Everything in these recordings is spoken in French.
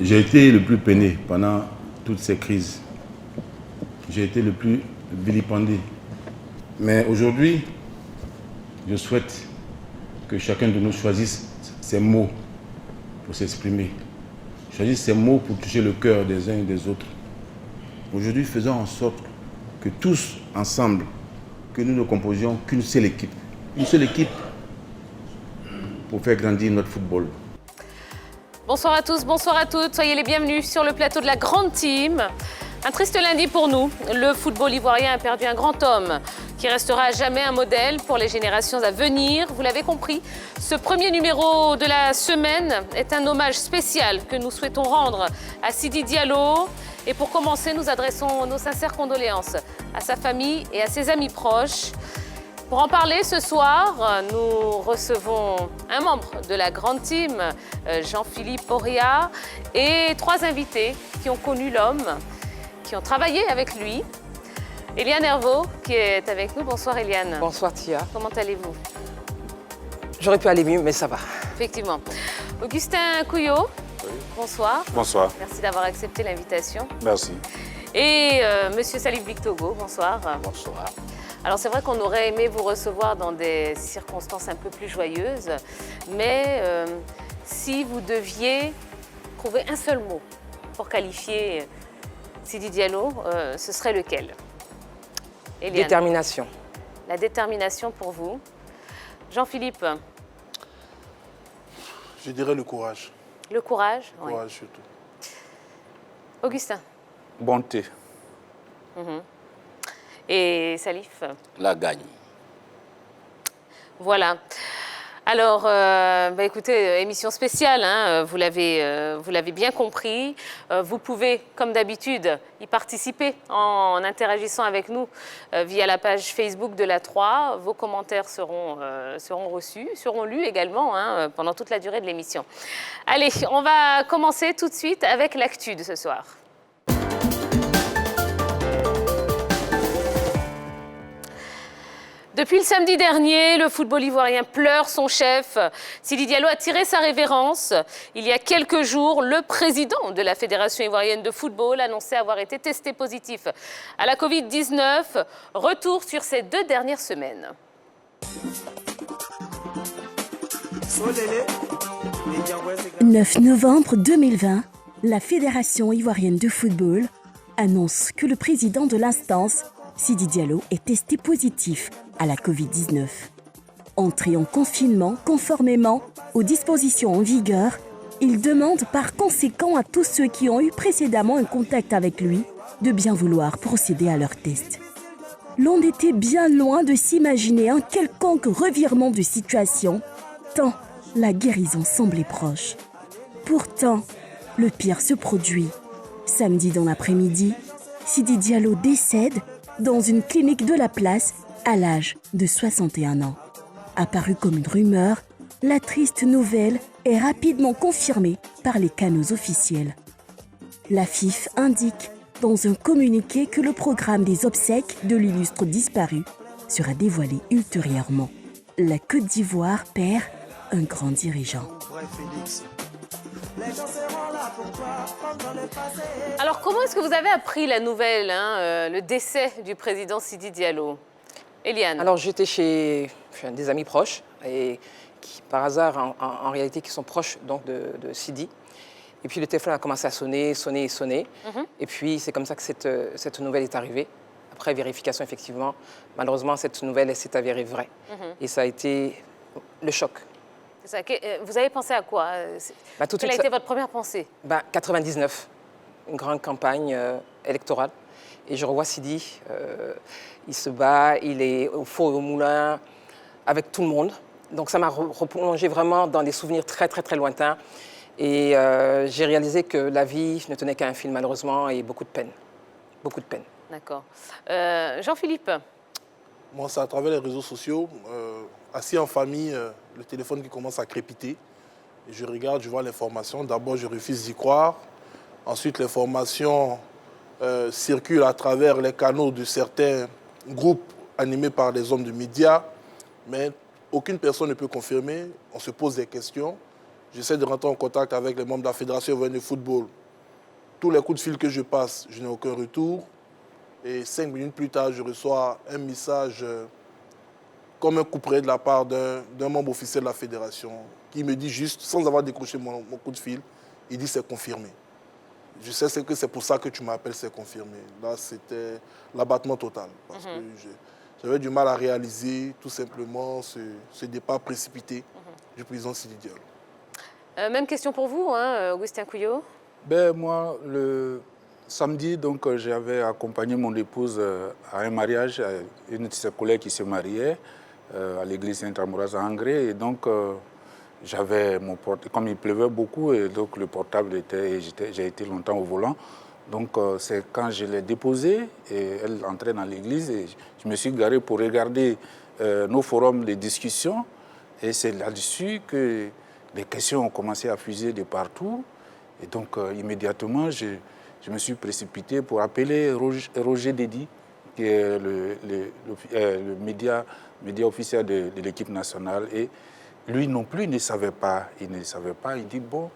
J'ai été le plus peiné pendant toutes ces crises. J'ai été le plus vilipendé. Mais aujourd'hui, je souhaite que chacun de nous choisisse ses mots pour s'exprimer. Choisisse ses mots pour toucher le cœur des uns et des autres. Aujourd'hui, faisons en sorte que tous, ensemble, que nous ne composions qu'une seule équipe. Une seule équipe pour faire grandir notre football. Bonsoir à tous, bonsoir à toutes. Soyez les bienvenus sur le plateau de la Grande Team. Un triste lundi pour nous. Le football ivoirien a perdu un grand homme qui restera à jamais un modèle pour les générations à venir. Vous l'avez compris, ce premier numéro de la semaine est un hommage spécial que nous souhaitons rendre à Sidi Diallo. Et pour commencer, nous adressons nos sincères condoléances à sa famille et à ses amis proches. Pour en parler ce soir, nous recevons un membre de la Grande Team, Jean-Philippe Oria, et trois invités qui ont connu l'homme, qui ont travaillé avec lui. Eliane Herveau qui est avec nous. Bonsoir Eliane. Bonsoir Tia. Comment allez-vous? J'aurais pu aller mieux, mais ça va. Effectivement. Augustin Couillot, bonsoir. Bonsoir. Merci d'avoir accepté l'invitation. Merci. Et Monsieur Salif Bictogo, bonsoir. Bonsoir. Alors c'est vrai qu'on aurait aimé vous recevoir dans des circonstances un peu plus joyeuses, mais si vous deviez trouver un seul mot pour qualifier Sidi Diallo, ce serait lequel? Eliane. Détermination. La détermination pour vous. Jean-Philippe. Je dirais le courage. Le courage. Le courage surtout. Augustin. Bonté. Et Salif. La gagne. Voilà. Alors, écoutez, émission spéciale, hein, vous l'avez bien compris. Vous pouvez, comme d'habitude, y participer en interagissant avec nous via la page Facebook de la 3. Vos commentaires seront reçus, seront lus également hein, pendant toute la durée de l'émission. Allez, on va commencer tout de suite avec l'actu de ce soir. Depuis le samedi dernier, le football ivoirien pleure son chef. Sidi Diallo a tiré sa révérence. Il y a quelques jours, le président de la Fédération ivoirienne de football annonçait avoir été testé positif à la Covid-19. Retour sur ces 2 dernières semaines. 9 novembre 2020, la Fédération ivoirienne de football annonce que le président de l'instance, Sidi Diallo, est testé positif à la Covid-19. Entré en confinement conformément aux dispositions en vigueur, il demande par conséquent à tous ceux qui ont eu précédemment un contact avec lui de bien vouloir procéder à leur test. L'on était bien loin de s'imaginer un quelconque revirement de situation, tant la guérison semblait proche. Pourtant, le pire se produit. Samedi dans l'après-midi, Sidi Diallo décède dans une clinique de la place à l'âge de 61 ans. Apparue comme une rumeur, la triste nouvelle est rapidement confirmée par les canaux officiels. La FIF indique dans un communiqué que le programme des obsèques de l'illustre disparu sera dévoilé ultérieurement. La Côte d'Ivoire perd un grand dirigeant. Alors, comment est-ce que vous avez appris la nouvelle, le décès du président Sidi Diallo? Eliane. Alors j'étais chez des amis proches, et qui par hasard en réalité qui sont proches donc, de Sidi. Et puis le téléphone a commencé à sonner. Et puis c'est comme ça que cette nouvelle est arrivée. Après vérification, effectivement, malheureusement, cette nouvelle s'est avérée vraie. Et ça a été le choc. C'est ça. Vous avez pensé à quoi? Quelle a été votre première pensée? 99, une grande campagne électorale. Et je revois Sidi, il se bat, il est au four et au moulin avec tout le monde. Donc ça m'a replongé vraiment dans des souvenirs très, très, très lointains. Et j'ai réalisé que la vie ne tenait qu'à un fil, malheureusement, et beaucoup de peine. Beaucoup de peine. D'accord. Jean-Philippe? Moi, c'est à travers les réseaux sociaux, assis en famille, le téléphone qui commence à crépiter. Et je regarde, je vois l'information. D'abord, je refuse d'y croire. Ensuite, l'information circule à travers les canaux de certains groupes animés par des hommes de médias. Mais aucune personne ne peut confirmer. On se pose des questions. J'essaie de rentrer en contact avec les membres de la Fédération ivoirienne de football. Tous les coups de fil que je passe, je n'ai aucun retour. Et 5 minutes plus tard, je reçois un message comme un couperet de la part d'un membre officiel de la fédération qui me dit juste, sans avoir décroché mon coup de fil, il dit c'est confirmé. Je sais que c'est pour ça que tu m'appelles, c'est confirmé. Là, c'était l'abattement total. Parce que j'avais du mal à réaliser tout simplement ce départ précipité du président Sidi Diallo. Même question pour vous, hein, Augustin Couillot. Ben, moi, le samedi, donc, j'avais accompagné mon épouse à un mariage, à une de ses collègues qui se mariait à l'église Saint-Amouraze à Angré. Et donc, j'avais mon portable, comme il pleuvait beaucoup, et donc le portable était, j'ai été longtemps au volant. Donc, c'est quand je l'ai déposé, et elle entrait dans l'église, et je me suis garé pour regarder nos forums de discussion. Et c'est là-dessus que les questions ont commencé à fuser de partout. Et donc, immédiatement, je me suis précipité pour appeler Roger Dédi, qui est le média officiel de l'équipe nationale. Et lui non plus ne savait pas. Il ne savait pas. Il dit, bon,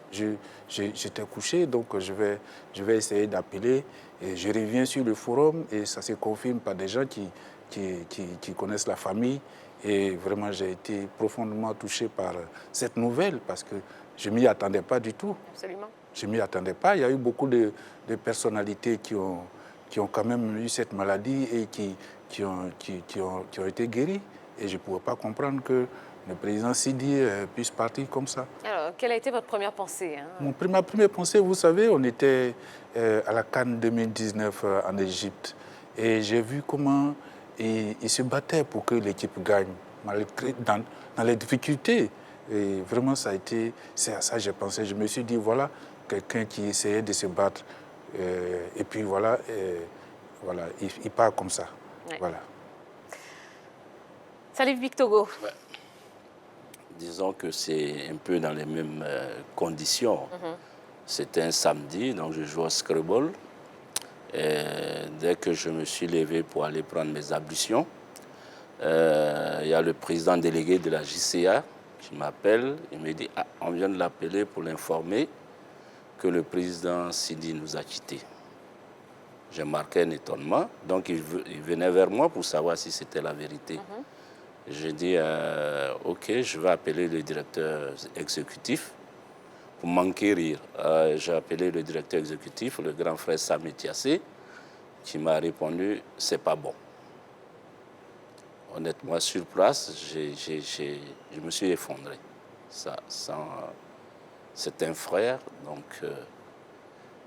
j'étais couché, donc je vais essayer d'appeler. Et je reviens sur le forum et ça se confirme par des gens qui connaissent la famille. Et vraiment, j'ai été profondément touché par cette nouvelle parce que je ne m'y attendais pas du tout. Absolument. Je ne m'y attendais pas. Il y a eu beaucoup de personnalités qui ont quand même eu cette maladie et qui ont été guéries. Et je ne pouvais pas comprendre que le président Sidi puisse partir comme ça. Alors, quelle a été votre première pensée, hein? Ma première pensée, vous savez, on était à la CAN 2019 en Égypte. Et j'ai vu comment il se battait pour que l'équipe gagne, malgré dans les difficultés. Et vraiment, ça a été, c'est à ça que j'ai pensé. Je me suis dit, voilà, quelqu'un qui essayait de se battre. Et puis voilà, il part comme ça. Ouais. Voilà. Salif Bictogo. Ouais. Disons que c'est un peu dans les mêmes conditions. C'était un samedi, donc je jouais au Scrabble. Et dès que je me suis levé pour aller prendre mes ablutions, il y a le président délégué de la JCA qui m'appelle. Il me dit, ah, on vient de l'appeler pour l'informer que le président Sidi nous a quittés. J'ai marqué un étonnement. Donc il venait vers moi pour savoir si c'était la vérité. J'ai dit, ok, je vais appeler le directeur exécutif pour m'enquérir. J'ai appelé le directeur exécutif, le grand frère Sami Tiassé, qui m'a répondu, c'est pas bon. Honnêtement, sur place, je me suis effondré. C'est un frère, donc,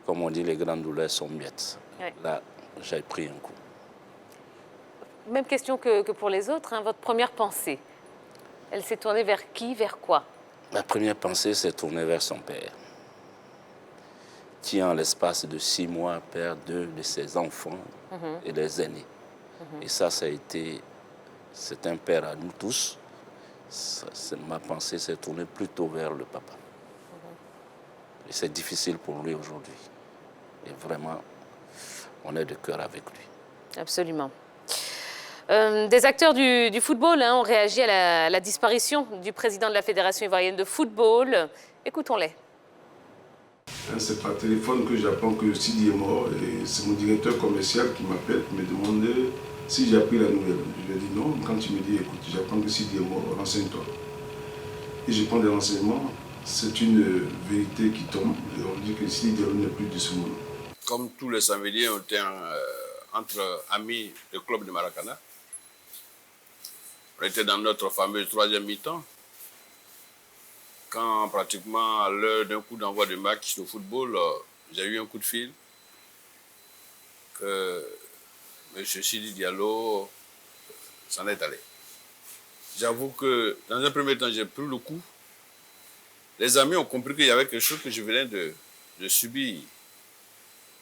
comme on dit, les grandes douleurs sont miettes. Ouais. Là, j'ai pris un coup. Même question que pour les autres, hein. Votre première pensée, elle s'est tournée vers qui, vers quoi? Ma première pensée s'est tournée vers son père, qui en l'espace de 6 mois perd 2 de ses enfants et les aînés. Et ça a été, c'est un père à nous tous. Ma pensée s'est tournée plutôt vers le papa. Et c'est difficile pour lui aujourd'hui. Et vraiment, on est de cœur avec lui. Absolument. Des acteurs du football ont réagi à la disparition du président de la Fédération ivoirienne de football. Écoutons-les. C'est par téléphone que j'apprends que Sidi est mort et c'est mon directeur commercial qui m'appelle pour me demander si j'ai appris la nouvelle. Je lui ai dit non. Quand il me dit écoute, j'apprends que Sidi est mort, renseigne-toi. Et je prends des renseignements, c'est une vérité qui tombe et on dit que Sidi n'est plus de ce monde. Comme tous les Saméliens ont été entre amis du club de Maracana, on était dans notre fameux troisième mi-temps. Quand pratiquement à l'heure d'un coup d'envoi de match de football, j'ai eu un coup de fil que M. Sidi Diallo s'en est allé. J'avoue que dans un premier temps, j'ai pris le coup. Les amis ont compris qu'il y avait quelque chose que je venais de subir.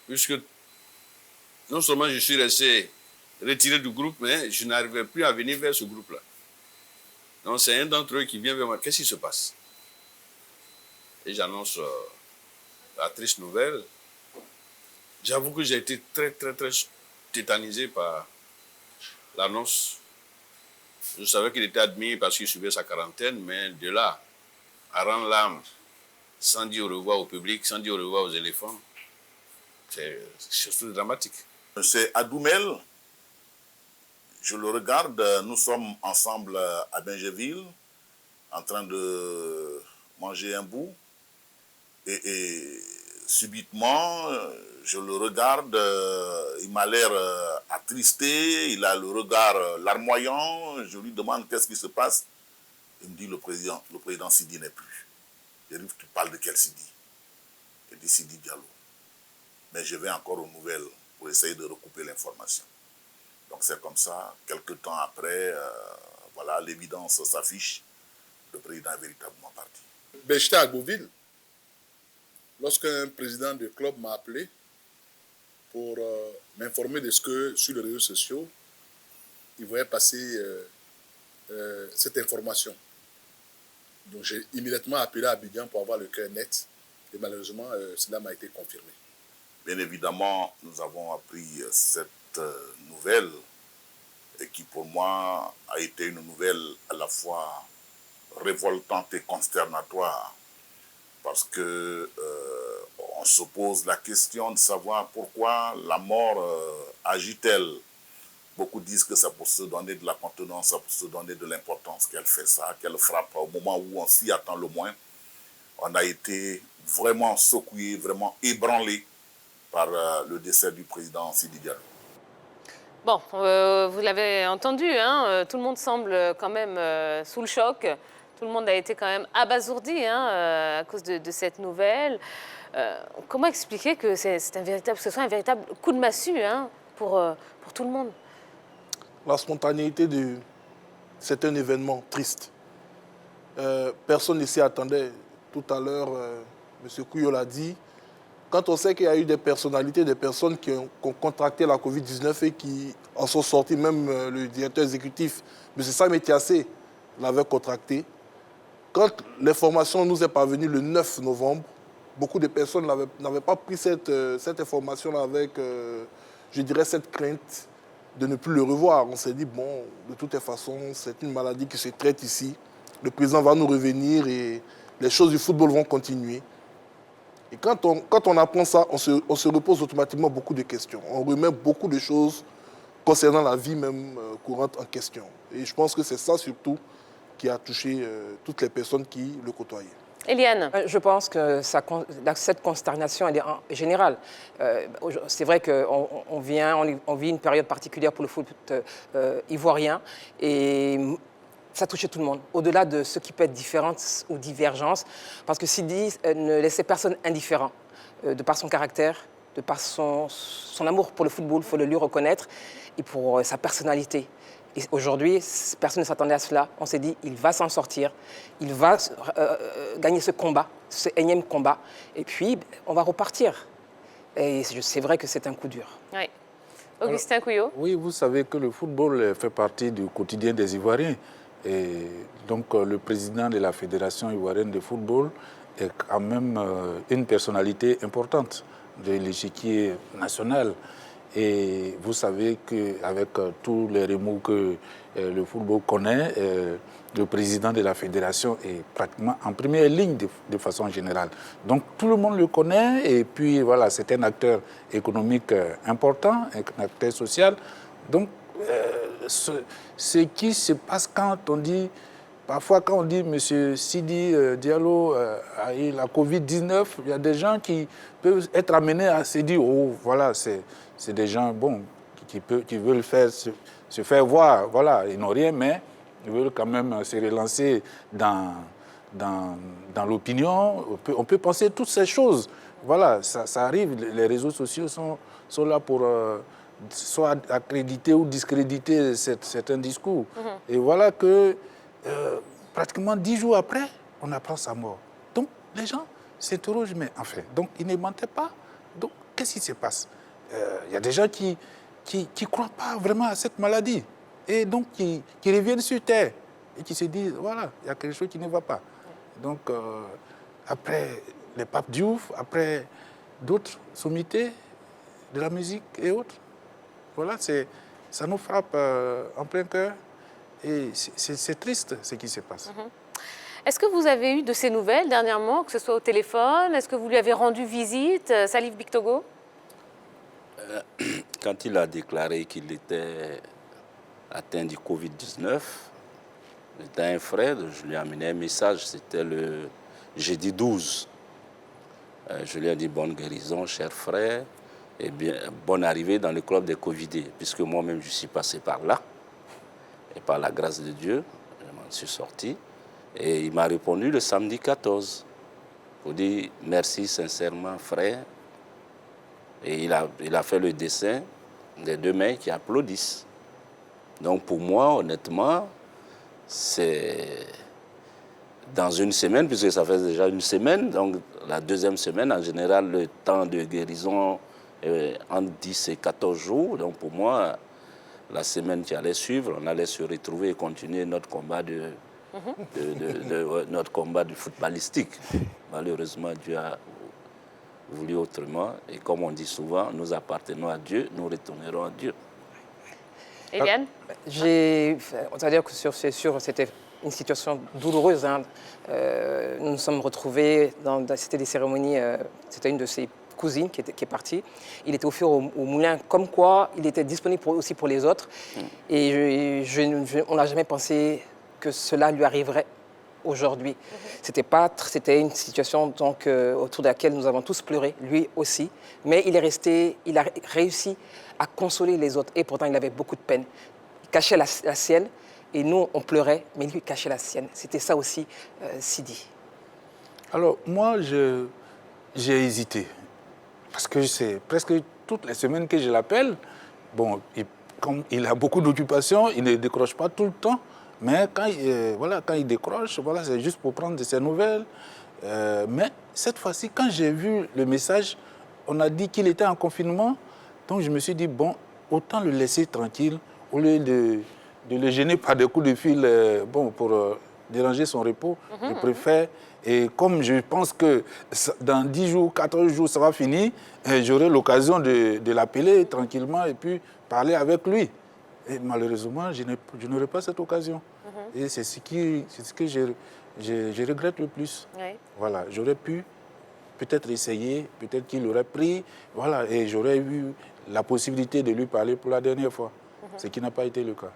Puisque non seulement je suis resté retiré du groupe, mais je n'arrivais plus à venir vers ce groupe-là. Donc c'est un d'entre eux qui vient vers moi. Qu'est-ce qui se passe? Et j'annonce la triste nouvelle. J'avoue que j'ai été très, très, très tétanisé par l'annonce. Je savais qu'il était admis parce qu'il suivait sa quarantaine, mais de là à rendre l'âme sans dire au revoir au public, sans dire au revoir aux éléphants. C'est surtout dramatique. C'est Adoumel. Je le regarde, nous sommes ensemble à Bingéville, en train de manger un bout. Et subitement, je le regarde, il m'a l'air attristé, il a le regard larmoyant. Je lui demande qu'est-ce qui se passe. Il me dit le président Sidi n'est plus. Je lui dis, tu parles de quel Sidi? Il dit Sidi Diallo. Mais je vais encore aux nouvelles pour essayer de recouper l'information. Donc c'est comme ça, quelques temps après, voilà, l'évidence s'affiche, le président est véritablement parti. Ben, j'étais à Beauville, lorsqu'un président de club m'a appelé pour m'informer de ce que, sur les réseaux sociaux, il voyait passer cette information. Donc j'ai immédiatement appelé à Abidjan pour avoir le cœur net, et malheureusement, cela m'a été confirmé. Bien évidemment, nous avons appris cette nouvelle et qui pour moi a été une nouvelle à la fois révoltante et consternatoire parce que on se pose la question de savoir pourquoi la mort agit-elle. Beaucoup disent que c'est pour se donner de la contenance, c'est pour se donner de l'importance qu'elle fait ça, qu'elle frappe au moment où on s'y attend le moins. On a été vraiment secoué, vraiment ébranlé par le décès du président Sidi Diallo. Bon, vous l'avez entendu, hein, tout le monde semble quand même sous le choc. Tout le monde a été quand même abasourdi à cause de cette nouvelle. Comment expliquer que ce soit un véritable coup de massue pour tout le monde? La spontanéité c'est un événement triste. Personne ne s'y attendait. Tout à l'heure, M. Couillot l'a dit. Quand on sait qu'il y a eu des personnalités, des personnes qui ont contracté la Covid-19 et qui en sont sorties, même le directeur exécutif, M. Sam Etiassé, l'avait contracté. Quand l'information nous est parvenue le 9 novembre, beaucoup de personnes n'avaient pas pris cette information-là avec, je dirais, cette crainte de ne plus le revoir. On s'est dit, bon, de toutes les façons, c'est une maladie qui se traite ici. Le président va nous revenir et les choses du football vont continuer. Et quand on apprend ça, on se repose automatiquement beaucoup de questions. On remet beaucoup de choses concernant la vie même courante en question. Et je pense que c'est ça surtout qui a touché toutes les personnes qui le côtoyaient. Eliane. Je pense que cette consternation elle est générale. C'est vrai qu'on vit une période particulière pour le foot ivoirien et ça touchait tout le monde, au-delà de ce qui peut être différence ou divergence, parce que Sidi ne laissait personne indifférent, de par son caractère, de par son amour pour le football, il faut le lui reconnaître, et pour sa personnalité. Et aujourd'hui, personne ne s'attendait à cela. On s'est dit, il va s'en sortir, il va gagner ce combat, ce énième combat, et puis on va repartir. Et c'est vrai que c'est un coup dur. Oui. Augustin Couillot. Oui, vous savez que le football fait partie du quotidien des Ivoiriens. Et donc le président de la Fédération ivoirienne de football est quand même une personnalité importante de l'échiquier national. Et vous savez qu'avec tous les remous que le football connaît, le président de la fédération est pratiquement en première ligne de façon générale. Donc tout le monde le connaît et puis voilà, c'est un acteur économique important, un acteur social. Donc ce qui se passe quand on dit, parfois quand on dit M. Sidi Diallo a eu la Covid-19, il y a des gens qui peuvent être amenés à se dire, oh voilà, c'est des gens bon, qui veulent se faire voir, voilà, ils n'ont rien, mais ils veulent quand même se relancer dans l'opinion. On peut penser toutes ces choses. Voilà, ça arrive, les réseaux sociaux sont là pour soit accréditer ou discréditer certains discours. Et voilà que pratiquement 10 jours après, on apprend sa mort. Donc les gens s'interrogent, mais enfin, donc il ne mentait pas. Donc qu'est-ce qui se passe? Il y a des gens qui ne croient pas vraiment à cette maladie et donc qui reviennent sur terre et qui se disent, voilà, il y a quelque chose qui ne va pas. Donc après les papes Diouf, après d'autres sommités de la musique et autres, voilà, ça nous frappe en plein cœur et c'est triste ce qui se passe. Est-ce que vous avez eu de ses nouvelles dernièrement, que ce soit au téléphone? Est-ce que vous lui avez rendu visite, Salif Bictogo? Quand il a déclaré qu'il était atteint du Covid-19, j'étais un frère, je lui ai amené un message, c'était le jeudi 12. Je lui ai dit bonne guérison, cher frère, et bien bonne arrivée dans le club des Covidés, puisque moi-même je suis passé par là, et par la grâce de Dieu, je m'en suis sorti. Et il m'a répondu le samedi 14, pour dire merci sincèrement, frère. Et il a fait le dessin des deux mains qui applaudissent. Donc pour moi, honnêtement, c'est dans une semaine, puisque ça fait déjà une semaine, donc la deuxième semaine, en général, le temps de guérison est entre 10 et 14 jours. Donc pour moi, la semaine qui allait suivre, on allait se retrouver et continuer notre combat notre combat du footballistique. Malheureusement, Dieu a voulu autrement. Et comme on dit souvent, nous appartenons à Dieu, nous retournerons à Dieu. Eliane? C'est-à-dire que c'est sûr, c'était une situation douloureuse. Hein. Nous nous sommes retrouvés, c'était des cérémonies, c'était une de ses cousine qui est partie. Il était offert au moulin, comme quoi il était disponible aussi pour les autres. Et on n'a jamais pensé que cela lui arriverait aujourd'hui. C'était une situation donc, autour de laquelle nous avons tous pleuré, lui aussi. Mais il a réussi à consoler les autres. Et pourtant, il avait beaucoup de peine. Il cachait la sienne. Et nous, on pleurait, mais lui cachait la sienne. C'était ça aussi, Sidi. Alors, moi, j'ai hésité. Parce que c'est presque toutes les semaines que je l'appelle. Bon, comme il a beaucoup d'occupations, il ne décroche pas tout le temps. Mais quand il décroche, c'est juste pour prendre de ses nouvelles. Mais cette fois-ci, quand j'ai vu le message, on a dit qu'il était en confinement. Donc je me suis dit, bon, autant le laisser tranquille, au lieu de le gêner par des coups de fil pour déranger son repos. Je préfère. Et comme je pense que dans 10 jours, 14 jours, ça va finir, j'aurai l'occasion de l'appeler tranquillement et puis parler avec lui. Et malheureusement, je n'aurai pas cette occasion. Et c'est ce que je regrette le plus. Oui. Voilà, j'aurais pu peut-être essayer, peut-être qu'il aurait pris, voilà, et j'aurais eu la possibilité de lui parler pour la dernière fois, ce qui n'a pas été le cas.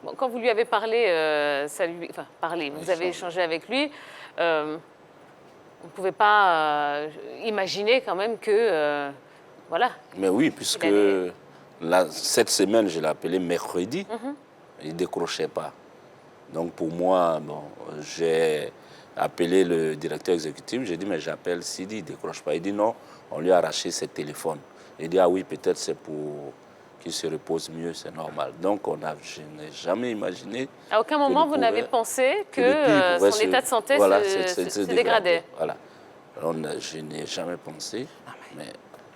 Bon, quand vous lui avez parlé, vous avez échangé avec lui, vous ne pouvez pas imaginer quand même que, voilà. Mais oui, puisque cette semaine, je l'ai appelé mercredi, il ne décrochait pas. Donc pour moi, j'ai appelé le directeur exécutif, j'ai dit, mais j'appelle Sidi, il ne décroche pas. Il dit non, on lui a arraché ses téléphones. Il dit, ah oui, peut-être c'est pour qu'il se repose mieux, c'est normal. Donc je n'ai jamais imaginé... À aucun moment, vous n'avez pensé que son état de santé se dégradait. Voilà. Alors, je n'ai jamais pensé, mais...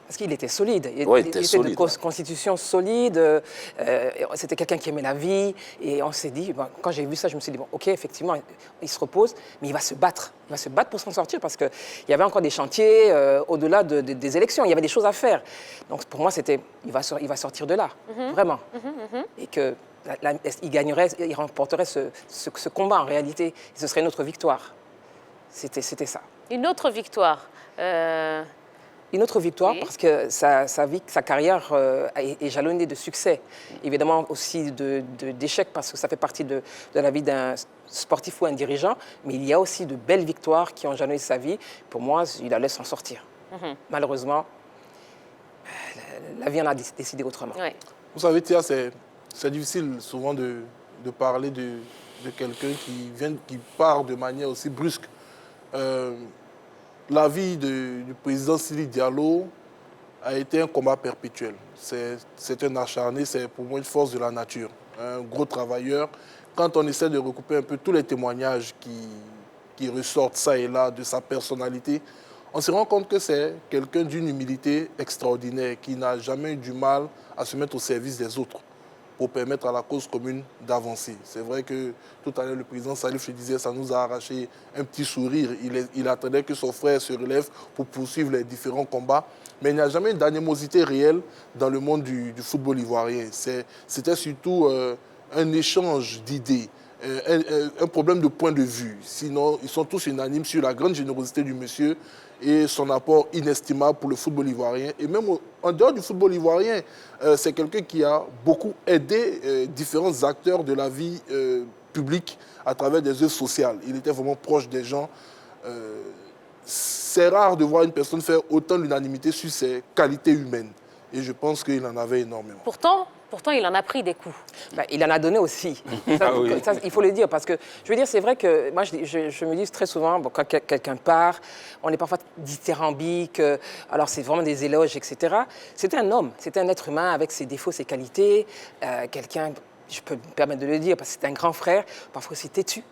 Parce qu'il était solide. Il était solide, de constitution solide. C'était quelqu'un qui aimait la vie. Et on s'est dit, quand j'ai vu ça, je me suis dit, bon, ok, effectivement, il se repose, mais il va se battre. Il va se battre pour s'en sortir parce qu'il y avait encore des chantiers au-delà des élections. Il y avait des choses à faire. Donc pour moi, c'était, il va sortir de là, vraiment. Et qu'il gagnerait, il remporterait ce combat en réalité. Et ce serait une autre victoire. C'était ça. Une autre victoire Une autre victoire, oui. Parce que sa carrière est jalonnée de succès. Évidemment aussi d'échecs, parce que ça fait partie de la vie d'un sportif ou un dirigeant. Mais il y a aussi de belles victoires qui ont jalonné sa vie. Pour moi, il allait s'en sortir. Malheureusement, la vie en a décidé autrement. Oui. Vous savez, Tia, c'est difficile souvent de parler de quelqu'un qui part de manière aussi brusque. La vie du président Sidi Diallo a été un combat perpétuel. C'est un acharné, c'est pour moi une force de la nature, un gros travailleur. Quand on essaie de recouper un peu tous les témoignages qui ressortent ça et là de sa personnalité, on se rend compte que c'est quelqu'un d'une humilité extraordinaire qui n'a jamais eu du mal à se mettre au service des autres pour permettre à la cause commune d'avancer. C'est vrai que tout à l'heure, le président Salif le disait, ça nous a arraché un petit sourire. Il attendait que son frère se relève pour poursuivre les différents combats. Mais il n'y a jamais eu d'animosité réelle dans le monde du football ivoirien. C'était surtout un échange d'idées, un problème de point de vue. Sinon, ils sont tous unanimes sur la grande générosité du monsieur et son apport inestimable pour le football ivoirien. Et même en dehors du football ivoirien, c'est quelqu'un qui a beaucoup aidé différents acteurs de la vie publique à travers des œuvres sociales. Il était vraiment proche des gens. C'est rare de voir une personne faire autant l'unanimité sur ses qualités humaines. Et je pense qu'il en avait énormément. Pourtant, il en a pris des coups. Il en a donné aussi. Ça, il faut le dire, parce que, je veux dire, c'est vrai que moi, je me dis très souvent, bon, quand quelqu'un part, on est parfois dithyrambique, alors c'est vraiment des éloges, etc. C'était un homme, c'était un être humain avec ses défauts, ses qualités, quelqu'un, je peux me permettre de le dire, parce que c'était un grand frère, parfois aussi têtu.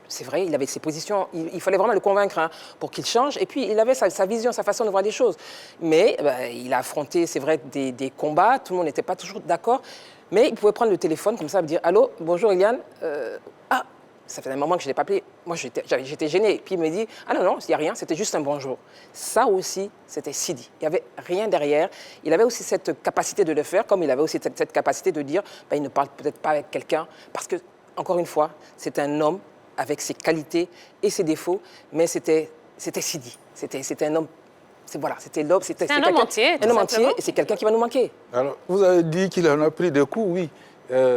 C'est vrai, il avait ses positions, il fallait vraiment le convaincre pour qu'il change. Et puis, il avait sa vision, sa façon de voir les choses. Mais il a affronté, c'est vrai, des combats. Tout le monde n'était pas toujours d'accord. Mais il pouvait prendre le téléphone comme ça et me dire « Allô, bonjour Eliane. Ça fait un moment que je ne l'ai pas appelé. Moi, j'étais gênée. Puis il me dit « Ah non, il n'y a rien, c'était juste un bonjour. » Ça aussi, c'était Sidi. Il n'y avait rien derrière. Il avait aussi cette capacité de le faire, comme il avait aussi cette capacité de dire il ne parle peut-être pas avec quelqu'un. Parce que, encore une fois, c'est un homme avec ses qualités et ses défauts, mais c'était Sidi. C'était un homme, c'était l'homme. C'est un homme entier, un homme entier, et c'est quelqu'un qui va nous manquer. Alors, vous avez dit qu'il en a pris des coups, oui.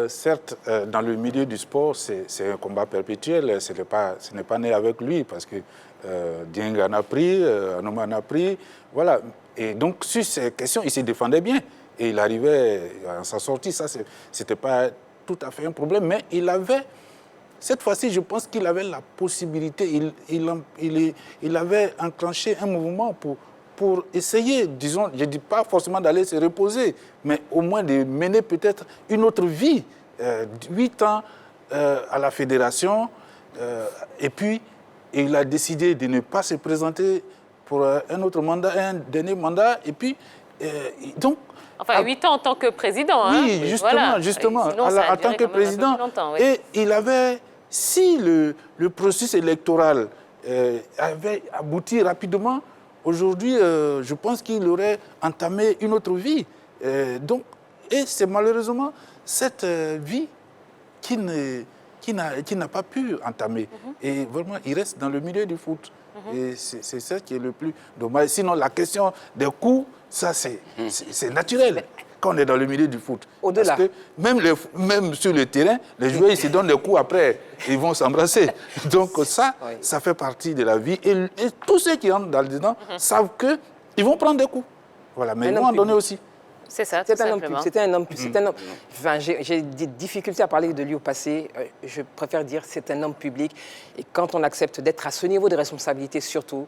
Certes, dans le milieu du sport, c'est un combat perpétuel. Ce n'est pas né avec lui, parce que Dieng en a pris, Anouma en a pris, voilà. Et donc, sur ces questions, il se défendait bien. Et il arrivait à sa sortie, ça, ce n'était pas tout à fait un problème, mais il avait... Cette fois-ci, je pense qu'il avait la possibilité, il avait enclenché un mouvement pour essayer, disons, je ne dis pas forcément d'aller se reposer, mais au moins de mener peut-être une autre vie. 8 ans à la fédération, et puis il a décidé de ne pas se présenter pour un autre mandat, un dernier mandat, et puis donc... Enfin, 8 ans en tant que président. Oui, justement, justement. En tant que président. Oui. Et il avait, si le processus électoral avait abouti rapidement, aujourd'hui, je pense qu'il aurait entamé une autre vie. Et c'est malheureusement cette vie qui n'a pas pu entamer. Et vraiment, il reste dans le milieu du foot. Et c'est ça qui est le plus dommage. Sinon, la question des coups, ça, c'est naturel quand on est dans le milieu du foot. Au-delà. Parce que même sur le terrain, les joueurs, ils se donnent des coups après, ils vont s'embrasser. Donc ça, ça fait partie de la vie. Et tous ceux qui entrent dedans savent qu'ils vont prendre des coups. Voilà, mais ils vont en donner aussi. C'est ça, c'était un homme. Enfin, j'ai des difficultés à parler de lui au passé. Je préfère dire c'est un homme public. Et quand on accepte d'être à ce niveau de responsabilité, surtout,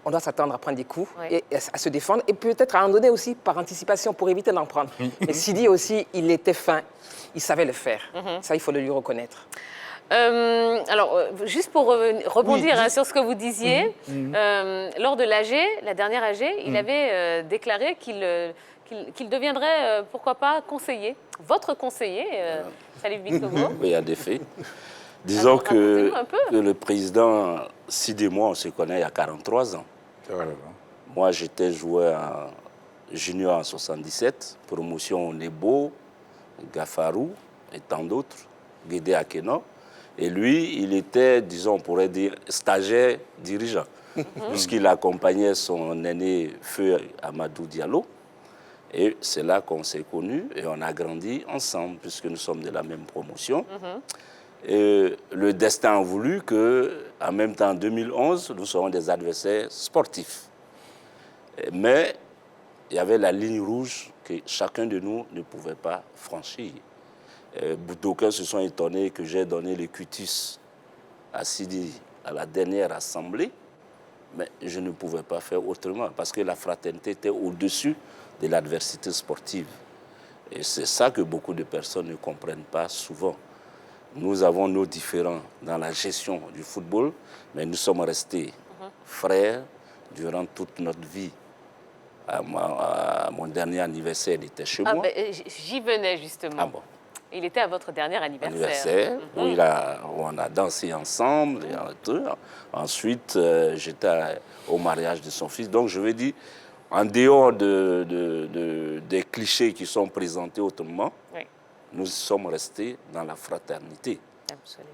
on doit s'attendre à prendre des coups et à se défendre. Et peut-être à en donner aussi par anticipation pour éviter d'en prendre. Mais Sidi aussi, il était fin. Il savait le faire. Ça, il faut le lui reconnaître. Alors, juste pour rebondir sur ce que vous disiez, lors de l'AG, la dernière AG, il avait déclaré qu'il deviendrait, pourquoi pas, conseiller. Votre conseiller, Salif Bikogo. Oui, en effet. Disons que le président Sidi et moi, on se connaît il y a 43 ans. Moi, j'étais joueur junior en 77, promotion Nebo, Gafarou et tant d'autres, Guédé Akeno. Et lui, il était, disons, on pourrait dire, stagiaire dirigeant, puisqu'il accompagnait son aîné Feu Amadou Diallo. Et c'est là qu'on s'est connus et on a grandi ensemble, puisque nous sommes de la même promotion. Et le destin a voulu qu'en même temps, en 2011, nous serons des adversaires sportifs. Mais il y avait la ligne rouge que chacun de nous ne pouvait pas franchir. D'aucuns se sont étonnés que j'ai donné le cutis à Sidi à la dernière assemblée, mais je ne pouvais pas faire autrement parce que la fraternité était au-dessus de l'adversité sportive. Et c'est ça que beaucoup de personnes ne comprennent pas souvent. Nous avons nos différends dans la gestion du football, mais nous sommes restés frères durant toute notre vie. À mon dernier anniversaire, il était chez moi. J'y venais justement. Ah bon. Il était à votre dernier anniversaire. Où on a dansé ensemble. Et tout. Ensuite, j'étais au mariage de son fils. Donc, je veux dire, en dehors des clichés qui sont présentés autrement, nous sommes restés dans la fraternité.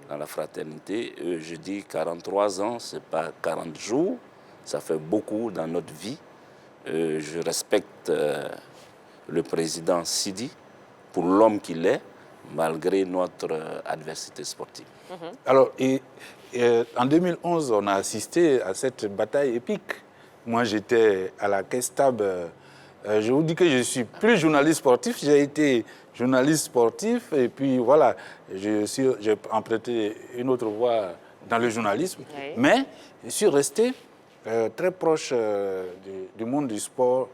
dans la fraternité. Je dis 43 ans, ce n'est pas 40 jours, ça fait beaucoup dans notre vie. Je respecte le président Sidi pour l'homme qu'il est, malgré notre adversité sportive. Alors, en 2011, on a assisté à cette bataille épique. Moi, j'étais à la Caisse Tab. Je vous dis que je ne suis plus journaliste sportif, j'ai été journaliste sportif et puis voilà, j'ai emprunté une autre voie dans le journalisme, mais je suis resté très proche du monde du sport,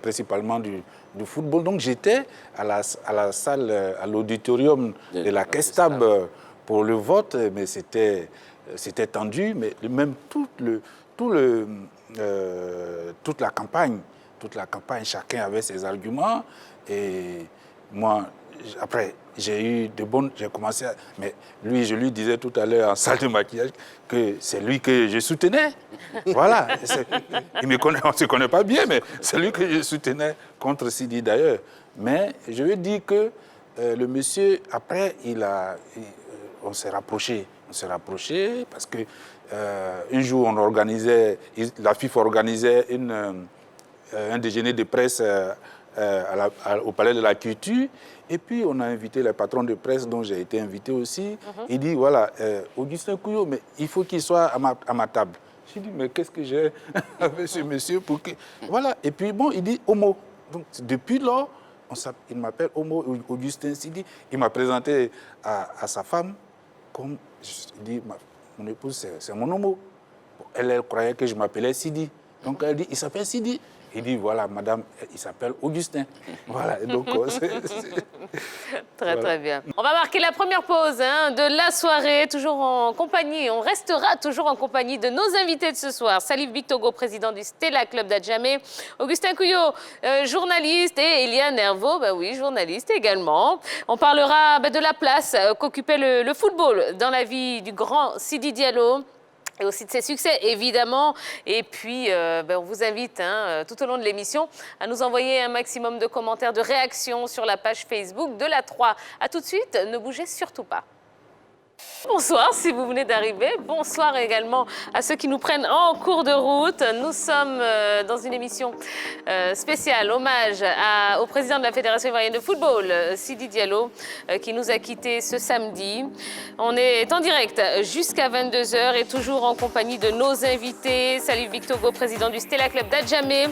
principalement du football. Donc j'étais à la salle, à l'auditorium de la Caisse Tab pour le vote, mais c'était tendu, mais même toute la campagne, chacun avait ses arguments. Et moi, après, j'ai commencé à... Mais lui, je lui disais tout à l'heure en salle de maquillage que c'est lui que je soutenais. Voilà. On ne se connaît pas bien, mais c'est lui que je soutenais contre Sidi d'ailleurs. Mais je veux dire que le monsieur, après, on s'est rapproché. On s'est rapproché parce que un jour, la FIFA organisait un déjeuner de presse au Palais de la Culture. Et puis, on a invité les patrons de presse, dont j'ai été invité aussi. Il dit, voilà, Augustin Couillot, mais il faut qu'il soit à ma table. J'ai dit, mais qu'est-ce que j'ai avec ce monsieur pour que... Voilà. Et puis, bon, il dit, Homo. Donc, depuis lors, il m'appelle Homo, Augustin Sidi. Il m'a présenté à sa femme comme... Il dit, mon épouse, c'est mon Homo. Elle croyait que je m'appelais Sidi. Donc, elle dit, il s'appelle Sidi. Il dit, voilà, madame, il s'appelle Augustin. Voilà, donc Très bien. On va marquer la première pause de la soirée, toujours en compagnie, on restera toujours en compagnie de nos invités de ce soir. Salif Bictogo, président du Stella Club d'Adjamé, Augustin Couillot, journaliste, et Eliane Herveau, journaliste également. On parlera de la place qu'occupait le football dans la vie du grand Sidi Diallo. Et aussi de ses succès, évidemment. Et puis, on vous invite tout au long de l'émission à nous envoyer un maximum de commentaires, de réactions sur la page Facebook de la 3. A tout de suite, ne bougez surtout pas. Bonsoir si vous venez d'arriver. Bonsoir également à ceux qui nous prennent en cours de route. Nous sommes dans une émission spéciale, hommage au président de la Fédération ivoirienne de football, Sidi Diallo, qui nous a quittés ce samedi. On est en direct jusqu'à 22h et toujours en compagnie de nos invités. Salif Bictogo, président du Stella Club d'Adjamé,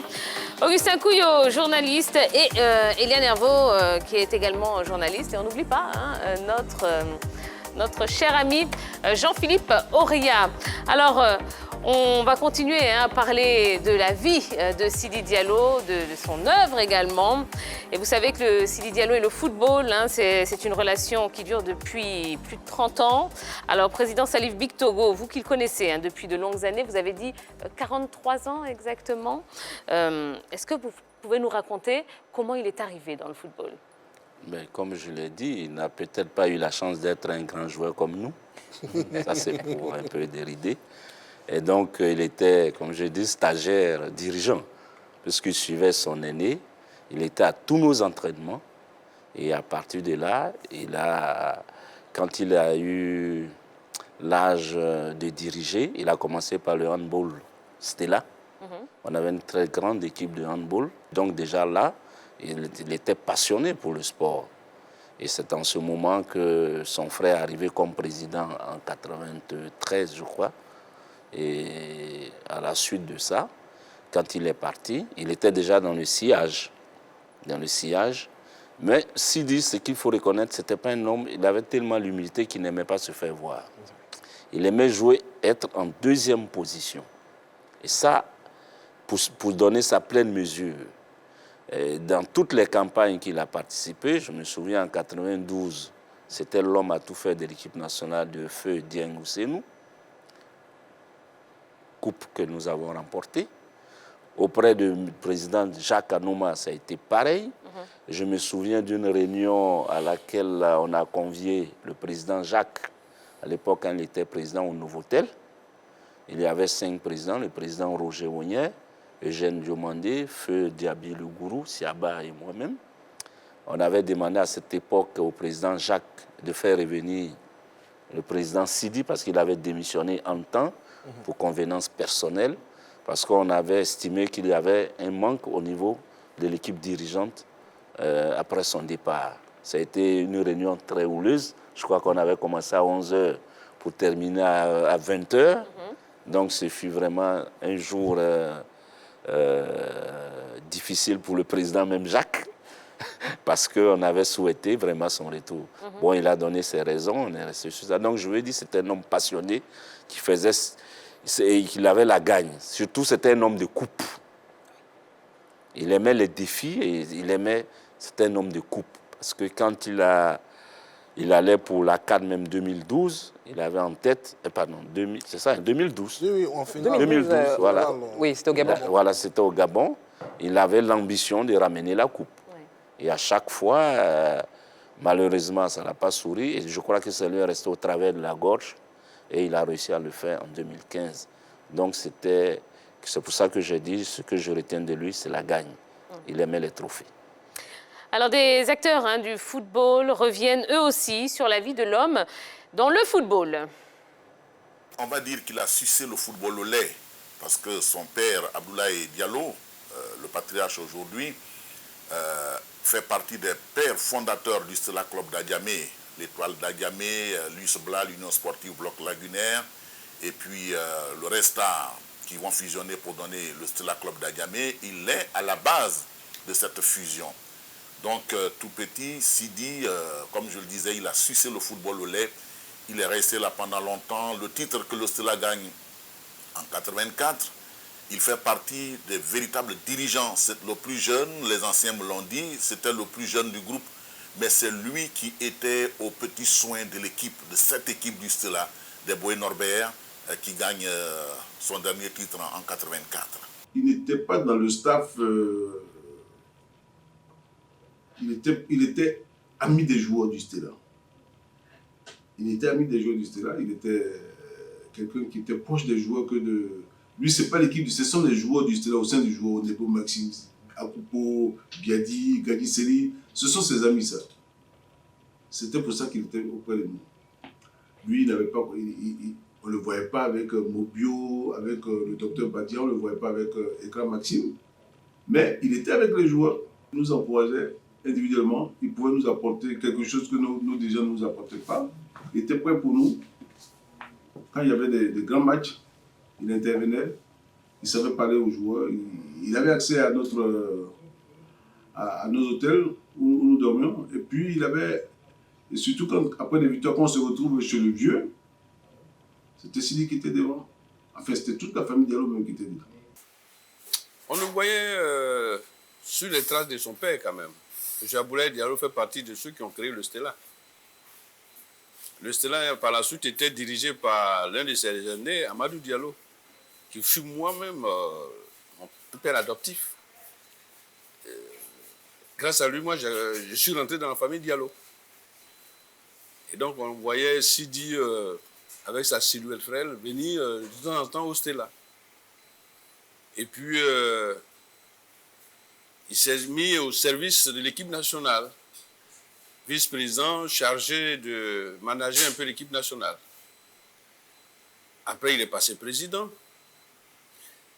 Augustin Couillot, journaliste, et Eliane Herveau, qui est également journaliste. Et on n'oublie pas notre cher ami Jean-Philippe Auria. Alors, on va continuer à parler de la vie de Sidi Diallo, de son œuvre également. Et vous savez que le Sidi Diallo et le football, c'est une relation qui dure depuis plus de 30 ans. Alors, président Salif Bictogo, vous qui le connaissez depuis de longues années, vous avez dit 43 ans exactement. Est-ce que vous pouvez nous raconter comment il est arrivé dans le football ? Mais comme je l'ai dit, il n'a peut-être pas eu la chance d'être un grand joueur comme nous. Ça, c'est pour un peu dérider. Et donc, il était, comme je dis, stagiaire, dirigeant, puisqu'il suivait son aîné. Il était à tous nos entraînements. Et à partir de là, quand il a eu l'âge de diriger, il a commencé par le handball Stella. On avait une très grande équipe de handball. Donc déjà là, il était passionné pour le sport. Et c'est en ce moment que son frère est arrivé comme président en 1993, je crois. Et à la suite de ça, quand il est parti, il était déjà dans le sillage. Mais Sidi, ce qu'il faut reconnaître, ce n'était pas un homme, il avait tellement l'humilité qu'il n'aimait pas se faire voir. Il aimait jouer, être en deuxième position. Et ça, pour donner sa pleine mesure. Et dans toutes les campagnes qu'il a participé, je me souviens en 1992, c'était l'homme à tout faire de l'équipe nationale de feu Dieng Ousseinou, coupe que nous avons remportée. Auprès du président Jacques Anouma, ça a été pareil. Je me souviens d'une réunion à laquelle on a convié le président Jacques, à l'époque quand il était président au Novotel. Il y avait 5 présidents, le président Roger Wonier, Eugène Diomandé, Feu Diaby Le Gourou, Siaba et moi-même. On avait demandé à cette époque au président Jacques de faire revenir le président Sidi parce qu'il avait démissionné en temps pour convenance personnelle, parce qu'on avait estimé qu'il y avait un manque au niveau de l'équipe dirigeante après son départ. Ça a été une réunion très houleuse. Je crois qu'on avait commencé à 11 h pour terminer à 20 h. Donc ce fut vraiment un jour difficile pour le président, même Jacques, parce qu'on avait souhaité vraiment son retour. Bon, il a donné ses raisons, on est resté sur ça. Donc je veux dire, c'était un homme passionné qui faisait, qu'il avait la gagne. Surtout, c'était un homme de coupe. Il aimait les défis et il aimait, c'était un homme de coupe. Parce que quand il allait pour la CAN même 2012, il avait en tête, pardon, c'est ça, 2012. Oui, en finale. 2012, voilà. Oui, c'était au Gabon. Voilà, c'était au Gabon. Il avait l'ambition de ramener la coupe. Et à chaque fois, malheureusement, ça n'a pas souri. Et je crois que ça lui est resté au travers de la gorge. Et il a réussi à le faire en 2015. Donc c'est pour ça que j'ai dit, ce que je retiens de lui, c'est la gagne. Il aimait les trophées. Alors des acteurs du football reviennent eux aussi sur la vie de l'homme dans le football. On va dire qu'il a sucé le football au lait, parce que son père, Abdoulaye Diallo, le patriarche aujourd'hui, fait partie des pères fondateurs du Stella Club d'Adjamé, l'Étoile d'Adjamé, l'US Bla, l'Union Sportive Bloc Lagunaire, et puis le Resta qui vont fusionner pour donner le Stella Club d'Adjamé. Il est à la base de cette fusion. Donc tout petit, Sidi, comme je le disais, il a sucé le football au lait. Il est resté là pendant longtemps. Le titre que le Stella gagne en 84, il fait partie des véritables dirigeants. C'est le plus jeune, les anciens me l'ont dit, c'était le plus jeune du groupe, mais c'est lui qui était aux petits soins de l'équipe, de cette équipe du Stella, des Boé Norbert, qui gagne son dernier titre en 84. Il n'était pas dans le staff, il était ami des joueurs du Stella. Il était ami des joueurs du Stella, il était quelqu'un qui était proche des joueurs que de... Lui, ce n'est pas l'équipe, ce sont les joueurs du Stella au sein du joueur Nepo Maxime, Akupo, Biadi, Gagiseli. Ce sont ses amis, ça. C'était pour ça qu'il était auprès de nous. Lui, il n'avait pas, on ne le voyait pas avec Mobio, avec le docteur Badia, on ne le voyait pas avec Ekra Maxime. Mais il était avec les joueurs, il nous encourageait individuellement, il pouvait nous apporter quelque chose que nous déjà ne nous apportions pas. Il était prêt pour nous. Quand il y avait des grands matchs, il intervenait, il savait parler aux joueurs, il avait accès à nos hôtels où nous dormions. Et puis il avait, et surtout quand, après les victoires, quand on se retrouve chez le vieux, c'était Sidi qui était devant. Enfin, c'était toute la famille Diallo même qui était devant. On le voyait sur les traces de son père quand même. M. Abdoulaye Diallo fait partie de ceux qui ont créé le Stella. Le Stella, par la suite, était dirigé par l'un de ses aînés, Amadou Diallo, qui fut moi-même mon père adoptif. Grâce à lui, moi, je suis rentré dans la famille Diallo. Et donc, on voyait Sidi, avec sa silhouette frêle, venir de temps en temps au Stella. Et puis, il s'est mis au service de l'équipe nationale. Vice-président chargé de manager un peu l'équipe nationale. Après, il est passé président.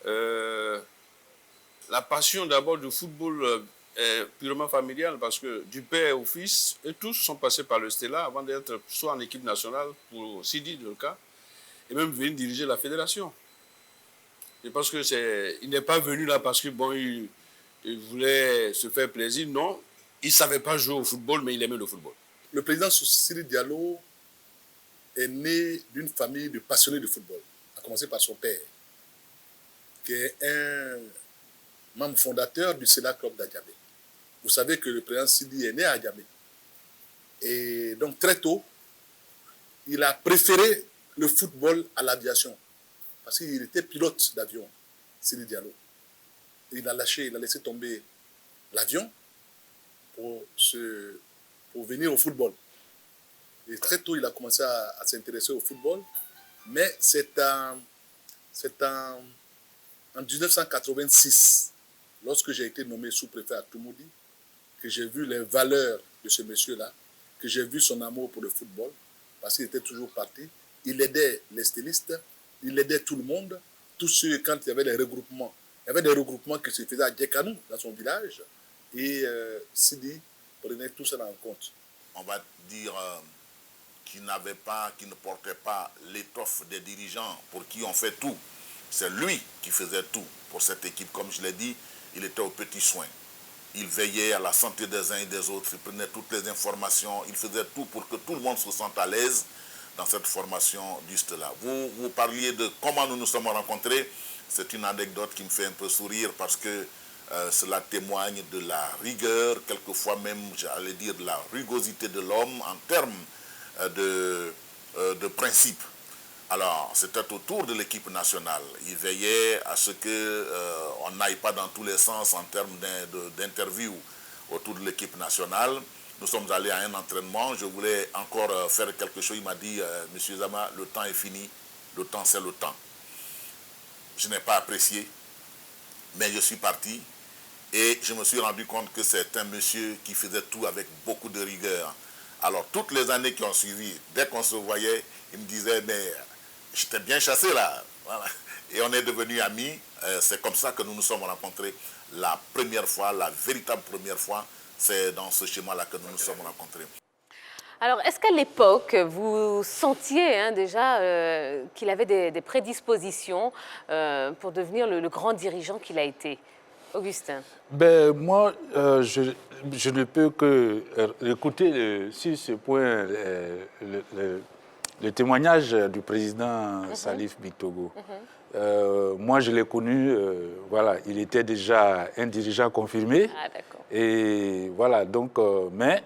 La passion d'abord du football est purement familiale parce que du père au fils, et tous sont passés par le Stella avant d'être soit en équipe nationale, pour Sidi le cas, et même venir diriger la fédération. Et parce que il n'est pas venu là parce que bon, il voulait se faire plaisir, non. Il ne savait pas jouer au football, mais il aimait le football. Le président Sidi Diallo est né d'une famille de passionnés de football, à commencer par son père, qui est un membre fondateur du Stella Club d'Adjamé. Vous savez que le président Sidi est né à Adjamé. Et donc très tôt, il a préféré le football à l'aviation, parce qu'il était pilote d'avion, Sidi Diallo. Il a laissé tomber l'avion pour venir au football. Et très tôt, il a commencé à s'intéresser au football. Mais c'est en 1986, lorsque j'ai été nommé sous-préfet à Toumoudi, que j'ai vu les valeurs de ce monsieur-là, que j'ai vu son amour pour le football, parce qu'il était toujours parti. Il aidait les stylistes, il aidait tout le monde, tous ceux, quand il y avait des regroupements. Il y avait des regroupements qui se faisaient à Djekanou, dans son village, et Sidi prenait tout ça en compte. On va dire qu'il n'avait pas, qu'il ne portait pas l'étoffe des dirigeants pour qui on fait tout. C'est lui qui faisait tout pour cette équipe. Comme je l'ai dit, il était aux petits soins. Il veillait à la santé des uns et des autres, il prenait toutes les informations, il faisait tout pour que tout le monde se sente à l'aise dans cette formation juste-là. Vous parliez de comment nous nous sommes rencontrés. C'est une anecdote qui me fait un peu sourire parce que cela témoigne de la rigueur, quelquefois même, j'allais dire, de la rugosité de l'homme en termes de principe. Alors, c'était autour de l'équipe nationale. Il veillait à ce qu'on n'aille pas dans tous les sens en termes d'interview autour de l'équipe nationale. Nous sommes allés à un entraînement. Je voulais encore faire quelque chose. Il m'a dit, Monsieur Zama, le temps est fini. Le temps, c'est le temps. Je n'ai pas apprécié, mais je suis parti. Et je me suis rendu compte que c'est un monsieur qui faisait tout avec beaucoup de rigueur. Alors, toutes les années qui ont suivi, dès qu'on se voyait, il me disait, mais j'étais bien chassé là. Voilà. Et on est devenus amis. C'est comme ça que nous nous sommes rencontrés la première fois, la véritable première fois. C'est dans ce schéma-là que nous nous sommes rencontrés. Alors, est-ce qu'à l'époque, vous sentiez déjà qu'il avait des prédispositions pour devenir le grand dirigeant qu'il a été? Augustin. Ben, moi, je ne peux que écouter sur ce point le témoignage du président Salif Bictogo. Moi, je l'ai connu, voilà, il était déjà un dirigeant confirmé. Ah, d'accord. Et voilà, donc, mais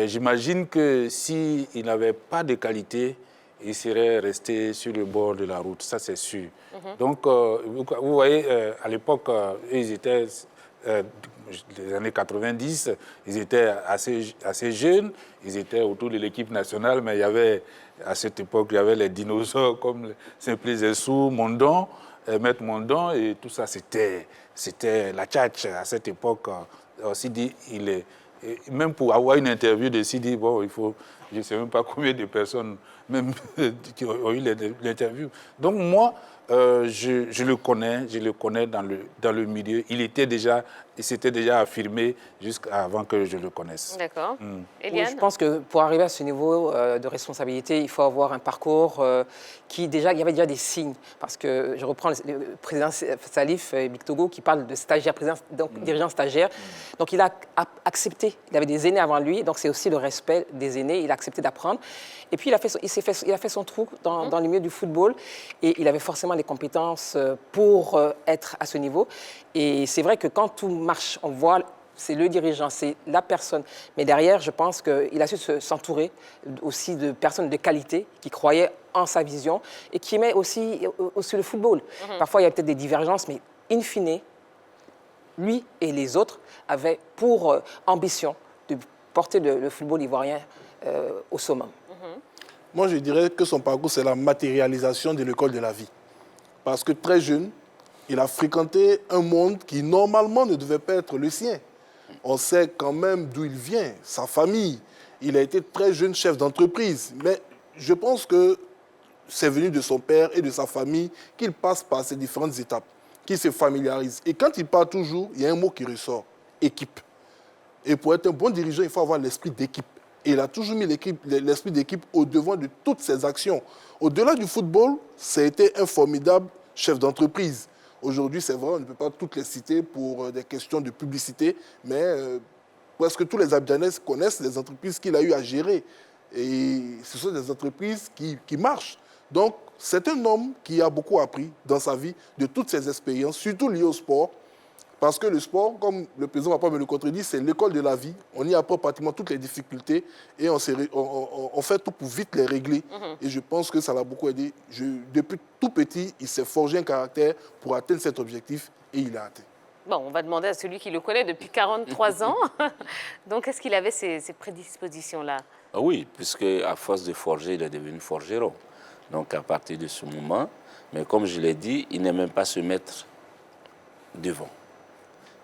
j'imagine que s'il n'avait pas de qualité, il serait resté sur le bord de la route, ça c'est sûr. Donc, vous voyez, à l'époque, ils étaient, les années 90, ils étaient assez jeunes, ils étaient autour de l'équipe nationale, mais il y avait, à cette époque, il y avait les dinosaures comme Simplice Zessou, Mondon, Maître Mondon, et tout ça, c'était la tchatch à cette époque. Sidi, même pour avoir une interview de Sidi, bon, il faut, je ne sais même pas combien de personnes même qui ont eu l'interview. Donc moi, je le connais dans le milieu. Il s'était déjà affirmé jusqu'avant que je le connaisse. D'accord. Oui, je pense que pour arriver à ce niveau de responsabilité, il faut avoir un parcours qui déjà, il y avait déjà des signes. Parce que je reprends le président Salif Bictogo qui parle de stagiaire, donc dirigeant stagiaire. Donc il a accepté, il avait des aînés avant lui, donc c'est aussi le respect des aînés, il a accepté d'apprendre. Et puis il a fait son trou dans le milieu du football et il avait forcément les compétences pour être à ce niveau. Et c'est vrai que quand tout marche, on voit, c'est le dirigeant, c'est la personne. Mais derrière, je pense qu'il a su s'entourer aussi de personnes de qualité qui croyaient en sa vision et qui aimaient aussi le football. Parfois, il y a peut-être des divergences, mais in fine, lui et les autres avaient pour ambition de porter le football ivoirien au summum. Moi, je dirais que son parcours, c'est la matérialisation de l'école de la vie. Parce que très jeune, il a fréquenté un monde qui, normalement, ne devait pas être le sien. On sait quand même d'où il vient, sa famille. Il a été très jeune chef d'entreprise. Mais je pense que c'est venu de son père et de sa famille qu'il passe par ces différentes étapes, qu'il se familiarise. Et quand il parle toujours, il y a un mot qui ressort, équipe. Et pour être un bon dirigeant, il faut avoir l'esprit d'équipe. Et il a toujours mis l'esprit d'équipe au devant de toutes ses actions. Au-delà du football, ça a été un formidable chef d'entreprise. Aujourd'hui, c'est vrai, on ne peut pas toutes les citer pour des questions de publicité, mais presque tous les Abidjanais connaissent les entreprises qu'il a eu à gérer. Et ce sont des entreprises qui marchent. Donc, c'est un homme qui a beaucoup appris dans sa vie de toutes ses expériences, surtout liées au sport. Parce que le sport, comme le président Papa me le contredit, c'est l'école de la vie. On y apprend pratiquement toutes les difficultés et on fait tout pour vite les régler. Et je pense que ça l'a beaucoup aidé. Depuis tout petit, il s'est forgé un caractère pour atteindre cet objectif et il l'a atteint. Bon, on va demander à celui qui le connaît depuis 43 ans. Donc, est-ce qu'il avait ces prédispositions-là? Ah oui, puisque à force de forger, il est devenu forgeron. Donc, à partir de ce moment, mais comme je l'ai dit, il n'aimait pas se mettre devant.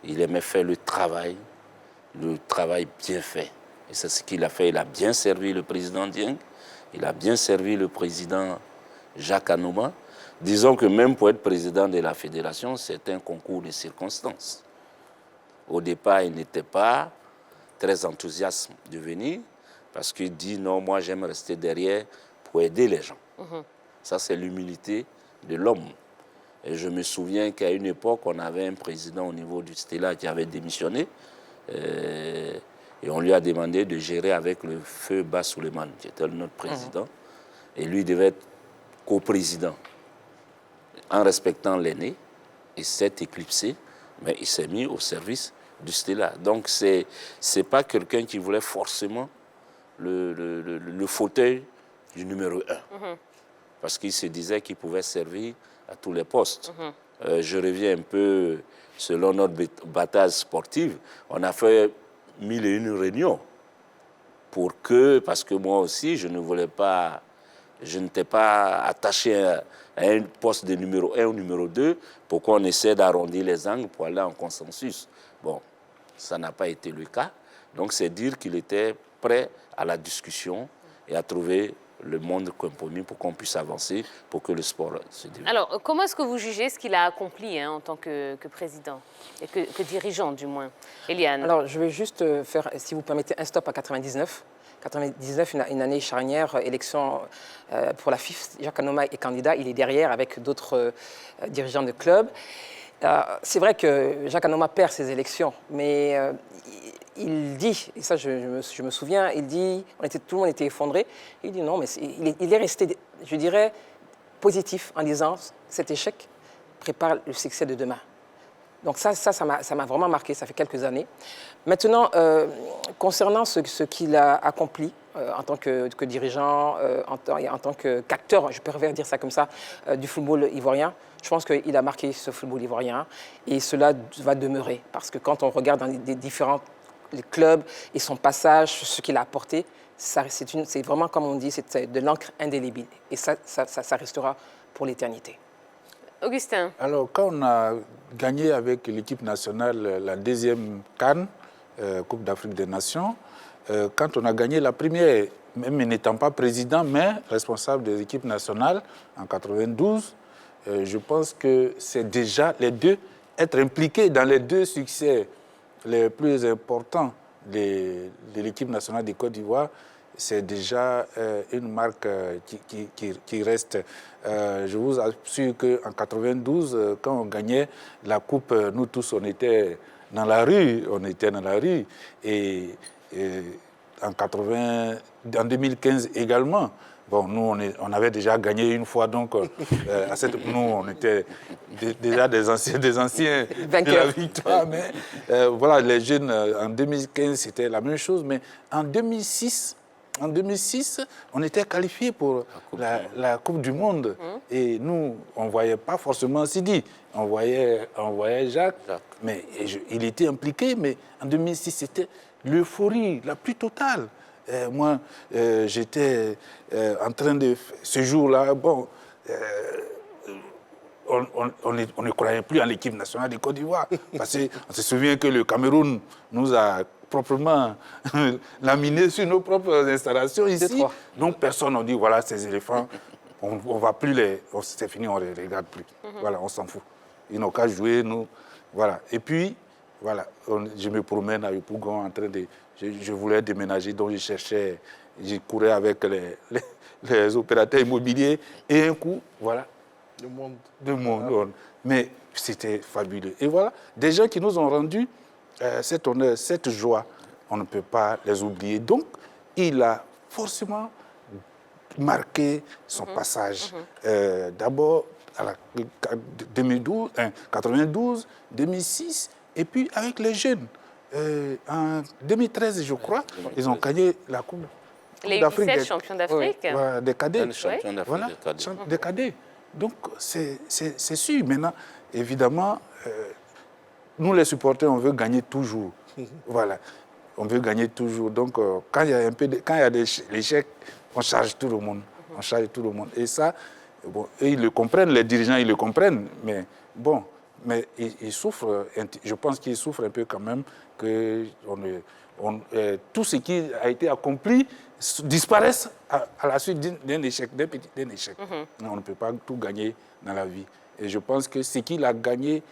Il aimait faire le travail le travail bien fait. Et c'est ce qu'il a fait. Il a bien servi le président Dieng, il a bien servi le président Jacques Anouma. Disons que même pour être président de la fédération, c'est un concours de circonstances. Au départ, il n'était pas très enthousiaste de venir parce qu'il dit non, moi j'aime rester derrière pour aider les gens. Ça, c'est l'humilité de l'homme. Et je me souviens qu'à une époque, on avait un président au niveau du Stella qui avait démissionné et on lui a demandé de gérer avec le feu Bas Suleiman, qui était notre président. Et lui devait être coprésident. En respectant l'aîné, il s'est éclipsé, mais il s'est mis au service du Stella. Donc, ce n'est pas quelqu'un qui voulait forcément le fauteuil du numéro 1. Parce qu'il se disait qu'il pouvait servir à tous les postes. Je reviens un peu, selon notre bataille sportive, on a fait 1001 réunions pour que, parce que moi aussi, je n'étais pas attaché à un poste de numéro 1 ou numéro 2 pour qu'on essaie d'arrondir les angles pour aller en consensus. Bon, ça n'a pas été le cas. Donc, c'est dire qu'il était prêt à la discussion et à trouver le monde compromis pour qu'on puisse avancer, pour que le sport se développe. Alors, comment est-ce que vous jugez ce qu'il a accompli en tant que président et que dirigeant, du moins? Eliane. Alors, je vais juste faire, si vous permettez, un stop à 99. 99, une année charnière, élection pour la FIF. Jacques Anouma est candidat, il est derrière avec d'autres dirigeants de clubs. C'est vrai que Jacques Anouma perd ses élections, mais il dit, et ça je me souviens, il dit, tout le monde était effondré, il dit non, mais il est resté, je dirais, positif en disant cet échec prépare le succès de demain. Donc ça m'a vraiment marqué, ça fait quelques années. Maintenant, concernant ce qu'il a accompli en tant que dirigeant, en tant qu'acteur, je préfère dire ça comme ça, du football ivoirien, je pense qu'il a marqué ce football ivoirien et cela va demeurer. Parce que quand on regarde dans les différents clubs et son passage, ce qu'il a apporté, c'est vraiment, comme on dit, c'est de l'encre indélébile. Et ça restera pour l'éternité. Augustin. Alors, quand on a gagné avec l'équipe nationale la deuxième CAN, Coupe d'Afrique des Nations, quand on a gagné la première, même n'étant pas président, mais responsable des équipes nationales en 92, je pense que c'est déjà les deux, être impliqué dans les deux succès les plus importants de l'équipe nationale de Côte d'Ivoire, c'est déjà une marque qui reste. Je vous assure qu'en 92, quand on gagnait la Coupe, nous tous, on était dans la rue. Et en 2015 également. Bon, nous, on avait déjà gagné une fois, donc nous, on était déjà des anciens de la victoire. Mais voilà, les jeunes, en 2015, c'était la même chose. Mais en 2006, on était qualifiés pour la Coupe du Monde. Et nous, on ne voyait pas forcément Sidi. On voyait Jacques. Mais il était impliqué. Mais en 2006, c'était l'euphorie la plus totale. Moi, j'étais en train de... Ce jour-là, bon, on ne croyait plus en l'équipe nationale de Côte d'Ivoire. Parce qu'on se souvient que le Cameroun nous a proprement laminé sur nos propres installations ici. Donc personne n'a dit, voilà, ces éléphants, on va plus les... C'est fini, on ne les regarde plus. Voilà, on s'en fout. Ils n'ont qu'à jouer, nous. Voilà. Et puis, voilà, je me promène à Yopougon en train de... Je voulais déménager, donc je courais avec les opérateurs immobiliers et un coup, voilà. De monde. Mais c'était fabuleux. Et voilà, des gens qui nous ont rendu cet honneur, cette joie, on ne peut pas les oublier. Donc, il a forcément marqué son passage. D'abord, à 2012, 92, 2006, et puis avec les jeunes. En 2013, je crois, ils ont gagné la Coupe d'Afrique. Les 17 champions d'Afrique. Des cadets. Voilà, des cadets. Donc, c'est sûr. Maintenant, évidemment, nous, les supporters, on veut gagner toujours. Voilà. On veut gagner toujours. Donc, quand il y a des échecs, on charge tout le monde. On charge tout le monde. Et ça, bon, ils le comprennent, les dirigeants, ils le comprennent. Mais bon... Mais il souffre, je pense qu'il souffre un peu quand même que tout ce qui a été accompli disparaisse à la suite d'un échec, d'un échec. On ne peut pas tout gagner dans la vie. Et je pense que ce qu'il a gagné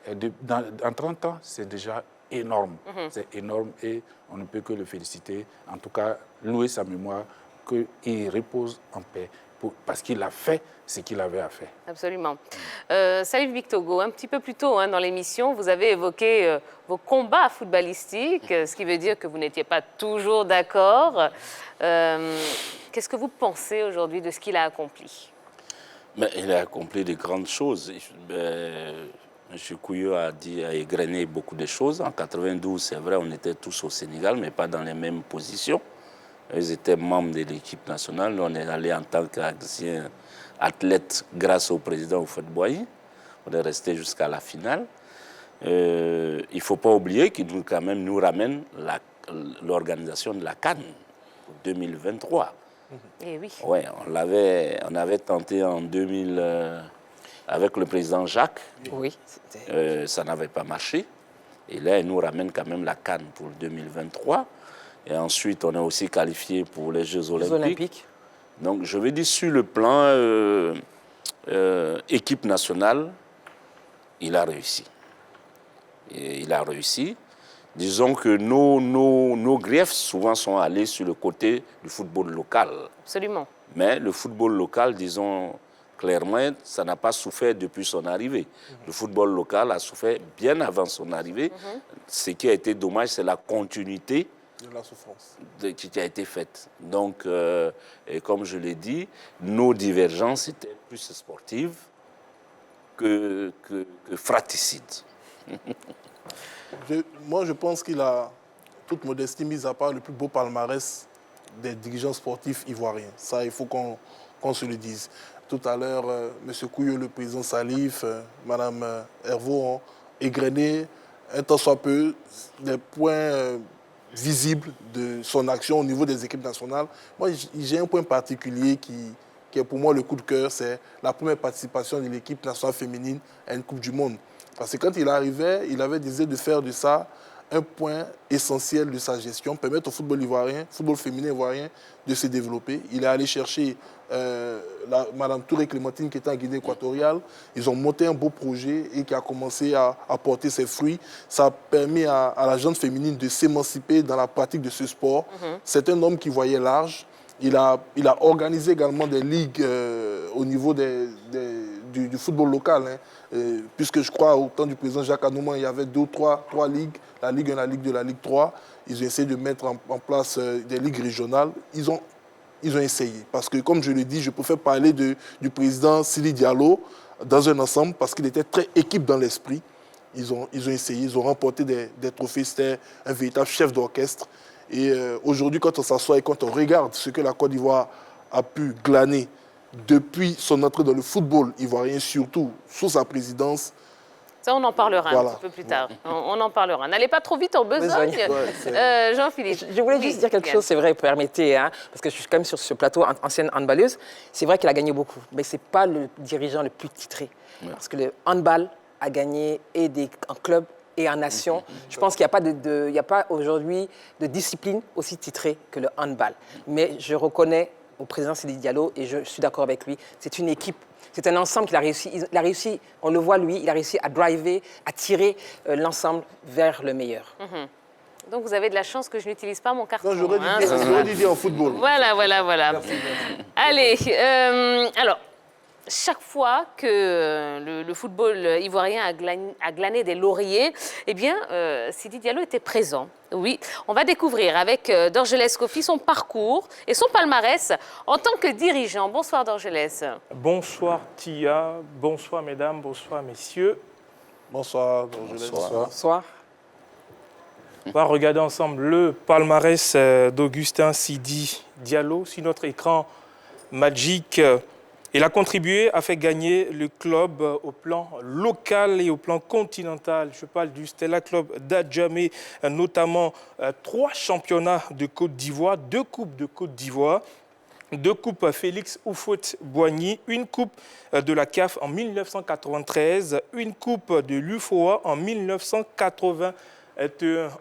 en 30 ans, c'est déjà énorme. C'est énorme et on ne peut que le féliciter. En tout cas, louer sa mémoire, qu'il repose en paix parce qu'il a fait ce qu'il avait à faire. Absolument. Salif Bictogo, un petit peu plus tôt dans l'émission, vous avez évoqué vos combats footballistiques, ce qui veut dire que vous n'étiez pas toujours d'accord. Qu'est-ce que vous pensez aujourd'hui de ce qu'il a accompli? Il a accompli de grandes choses. M. Kouyo a égrené beaucoup de choses. En 92, c'est vrai, on était tous au Sénégal, mais pas dans les mêmes positions. Ils étaient membres de l'équipe nationale. Nous, on est allé en tant qu'ancien athlète grâce au président Houphouët-Boigny. On est resté jusqu'à la finale. Il ne faut pas oublier qu'il quand même nous ramène l'organisation de la CAN pour 2023. Eh oui. Ouais, on avait tenté en 2000 avec le président Jacques. Oui. Ça n'avait pas marché. Et là, il nous ramène quand même la CAN pour 2023. Et ensuite, on est aussi qualifié pour les Jeux Olympiques. Donc, je veux dire, sur le plan équipe nationale, il a réussi. Et il a réussi. Disons que nos griefs, souvent, sont allés sur le côté du football local. Absolument. Mais le football local, disons clairement, ça n'a pas souffert depuis son arrivée. Le football local a souffert bien avant son arrivée. Ce qui a été dommage, c'est la continuité de la souffrance qui a été faite. Donc, et comme je l'ai dit, nos divergences étaient plus sportives que fratricides. Moi, je pense qu'il a, toute modestie mise à part, le plus beau palmarès des dirigeants sportifs ivoiriens. Ça, il faut qu'on se le dise. Tout à l'heure, M. Kouyo, le président Salif, Mme Herveau ont égrené un tant soit peu des points visibles de son action au niveau des équipes nationales. Moi, j'ai un point particulier qui est pour moi le coup de cœur, c'est la première participation de l'équipe nationale féminine à une Coupe du Monde. Parce que quand il arrivait, il avait décidé de faire de ça un point essentiel de sa gestion, permettre au football ivoirien, football féminin ivoirien, de se développer. Il est allé chercher Mme Touré Clémentine qui était en Guinée équatoriale. Ils ont monté un beau projet et qui a commencé à porter ses fruits. Ça a permis à la jeune féminine de s'émanciper dans la pratique de ce sport. C'est un homme qui voyait large. Il a organisé également des ligues au niveau du football local. Puisque je crois, au temps du président Jacques Anouma, il y avait 2 ou 3 ligues, la Ligue 1, la Ligue 2, la Ligue 3. Ils ont essayé de mettre en place des ligues régionales. Ils ont essayé. Parce que, comme je l'ai dit, je préfère parler du président Sidi Diallo dans un ensemble, parce qu'il était très équipe dans l'esprit. Ils ont essayé, ils ont remporté des trophées. C'était un véritable chef d'orchestre. Et aujourd'hui, quand on s'assoit et quand on regarde ce que la Côte d'Ivoire a pu glaner depuis son entrée dans le football ivoirien, surtout sous sa présidence. Ça, on en parlera un petit peu plus tard. On en parlera. N'allez pas trop vite en besogne. Jean-Philippe. Je voulais juste dire quelque chose, c'est vrai, permettez, parce que je suis quand même sur ce plateau, ancienne handballeuse. C'est vrai qu'il a gagné beaucoup, mais ce n'est pas le dirigeant le plus titré. Parce que le handball a gagné en club et en nation. Je pense qu'il n'y a pas aujourd'hui de discipline aussi titrée que le handball. Mais je reconnais au président Sidi Diallo, et je suis d'accord avec lui, c'est une équipe, c'est un ensemble qu'il a réussi. Il a réussi, on le voit lui, il a réussi à driver, à tirer l'ensemble vers le meilleur. Donc vous avez de la chance que je n'utilise pas mon carton. Non, j'aurais dit en football. Voilà. Merci. Allez, alors, chaque fois que le football ivoirien a glané des lauriers, eh bien, Sidi Diallo était présent. Oui, on va découvrir avec Dorgelès Kofi son parcours et son palmarès en tant que dirigeant. Bonsoir Dorgelès. Bonsoir Tia, bonsoir mesdames, bonsoir messieurs. Bonsoir Dorgelès. Bonsoir. On va regarder ensemble le palmarès d'Augustin Sidi Diallo sur notre écran magique. Il a contribué à faire gagner le club au plan local et au plan continental. Je parle du Stella Club d'Adjamé, notamment 3 championnats de Côte d'Ivoire, 2 coupes de Côte d'Ivoire, 2 coupes Félix Houphouët-Boigny, 1 coupe de la CAF en 1993, 1 coupe de l'UFOA en 1998.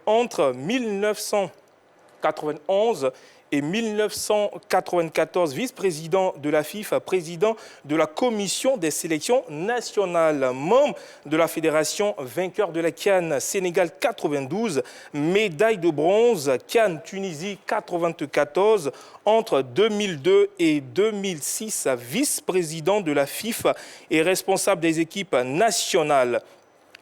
entre 1991 et 1994, vice-président de la FIFA, président de la commission des sélections nationales, membre de la fédération, vainqueur de la CAN Sénégal 92, médaille de bronze CAN Tunisie 94, entre 2002 et 2006, vice-président de la FIFA et responsable des équipes nationales.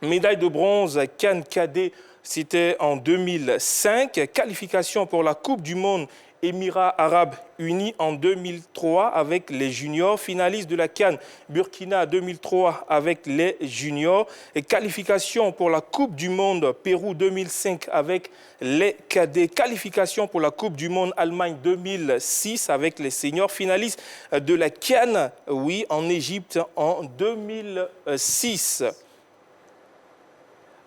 Médaille de bronze CAN Cadet, c'était en 2005, qualification pour la Coupe du Monde Émirats Arabes Unis en 2003 avec les juniors, finaliste de la CAN Burkina 2003 avec les juniors, et qualification pour la Coupe du Monde Pérou 2005 avec les cadets, qualification pour la Coupe du Monde Allemagne 2006 avec les seniors, finaliste de la CAN, oui, en Égypte en 2006.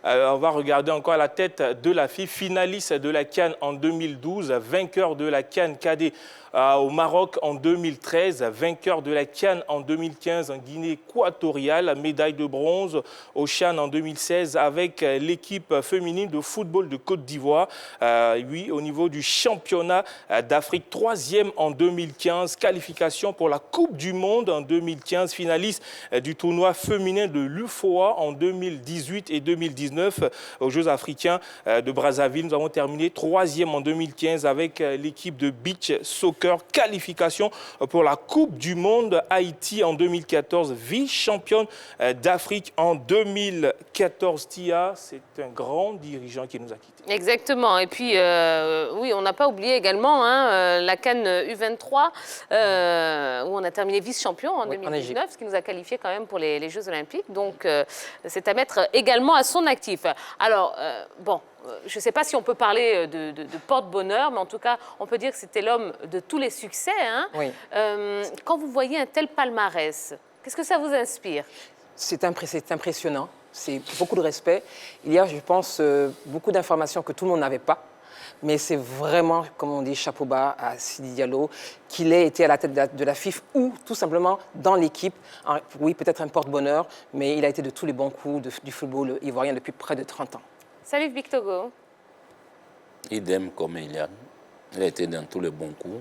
On va regarder encore la tête de la fille, finaliste de la CAN en 2012, vainqueur de la CAN cadet au Maroc en 2013, vainqueur de la CAN en 2015 en Guinée équatoriale, médaille de bronze au CHAN en 2016 avec l'équipe féminine de football de Côte d'Ivoire. Oui, au niveau du championnat d'Afrique, troisième en 2015, qualification pour la Coupe du Monde en 2015, finaliste du tournoi féminin de l'UFOA en 2018 et 2019 aux Jeux africains de Brazzaville. Nous avons terminé troisième en 2015 avec l'équipe de beach soccer, qualification pour la Coupe du Monde Haïti en 2014, vice-championne d'Afrique en 2014. Tia, c'est un grand dirigeant qui nous a quittés. Exactement. Et puis, oui, on n'a pas oublié également la CAN U23, où on a terminé vice-champion en 2019, ce qui nous a qualifié quand même pour les Jeux Olympiques. Donc, c'est à mettre également à son actif. Alors, bon, je ne sais pas si on peut parler de porte-bonheur, mais en tout cas, on peut dire que c'était l'homme de tous les succès. Hein. Oui. Quand vous voyez un tel palmarès, qu'est-ce que ça vous inspire? C'est impressionnant. C'est beaucoup de respect. Il y a, je pense, beaucoup d'informations que tout le monde n'avait pas. Mais c'est vraiment, comme on dit, chapeau bas à Sidi Diallo, qu'il ait été à la tête de la FIF ou tout simplement dans l'équipe. Oui, peut-être un porte-bonheur, mais il a été de tous les bons coups du football ivoirien depuis près de 30 ans. Salut Vic Togo. Idem comme Eliane. Il a été dans tous les bons coups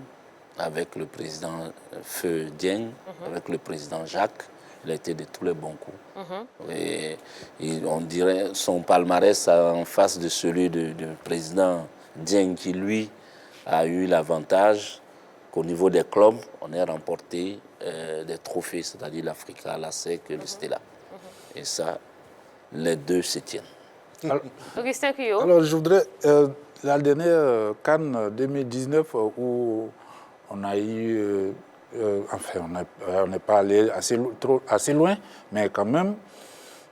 avec le président Feu Dieng, avec le président Jacques. Il a été de tous les bons coups. Et on dirait son palmarès en face de celui du président Dieng qui, lui, a eu l'avantage qu'au niveau des clubs, on ait remporté des trophées, c'est-à-dire l'Africa, la SEC et le Stella. Et ça, les deux se tiennent. Augustin Cuyo. Alors, je voudrais, la dernière CAN 2019 où on a eu, enfin, on n'est pas allé assez loin, mais quand même,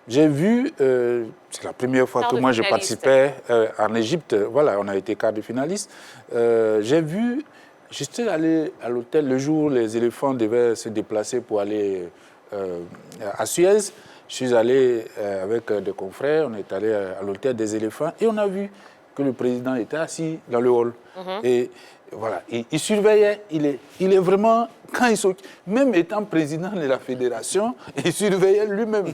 j'ai vu, c'est la première fois que moi je participais en Égypte, voilà, on a été quart de finaliste. J'ai vu, j'étais allé à l'hôtel le jour où les éléphants devaient se déplacer pour aller à Suez. Je suis allé avec des confrères, on est allé à l'hôtel des éléphants et on a vu que le président était assis dans le hall. Et voilà, il surveillait, il est vraiment, quand même étant président de la fédération, il surveillait lui-même.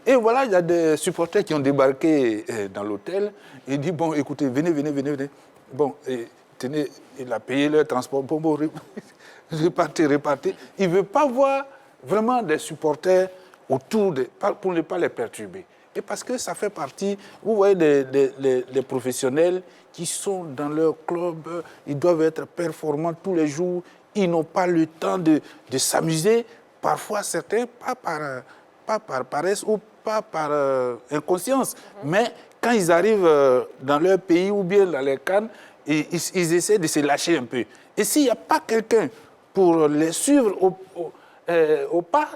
Et voilà, il y a des supporters qui ont débarqué dans l'hôtel et il dit, bon, écoutez, venez. Bon, tenez, il a payé leur transport, bon, repartez. Il ne veut pas voir vraiment des supporters autour, pour ne pas les perturber. Et parce que ça fait partie, vous voyez, des professionnels qui sont dans leur club, ils doivent être performants tous les jours, ils n'ont pas le temps de s'amuser. Parfois, certains, pas par paresse ou pas par inconscience, mais quand ils arrivent dans leur pays ou bien dans les CAN, ils essaient de se lâcher un peu. Et s'il n'y a pas quelqu'un pour les suivre au pas,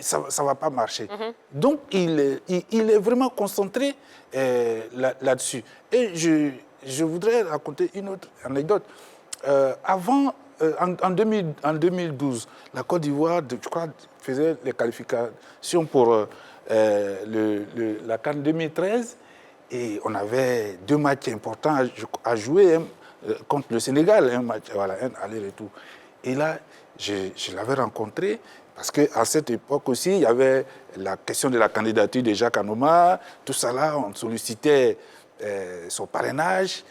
ça ne va pas marcher. Donc, il est vraiment concentré là-dessus. Et je voudrais raconter une autre anecdote. Avant, en 2012, la Côte d'Ivoire, je crois, faisait les qualifications pour la CAN 2013. Et on avait 2 matchs importants à jouer contre le Sénégal, un match, voilà, un aller-retour. Et là, je l'avais rencontré. Parce qu'à cette époque aussi, il y avait la question de la candidature de Jacques Anoma, tout ça là, on sollicitait son parrainage.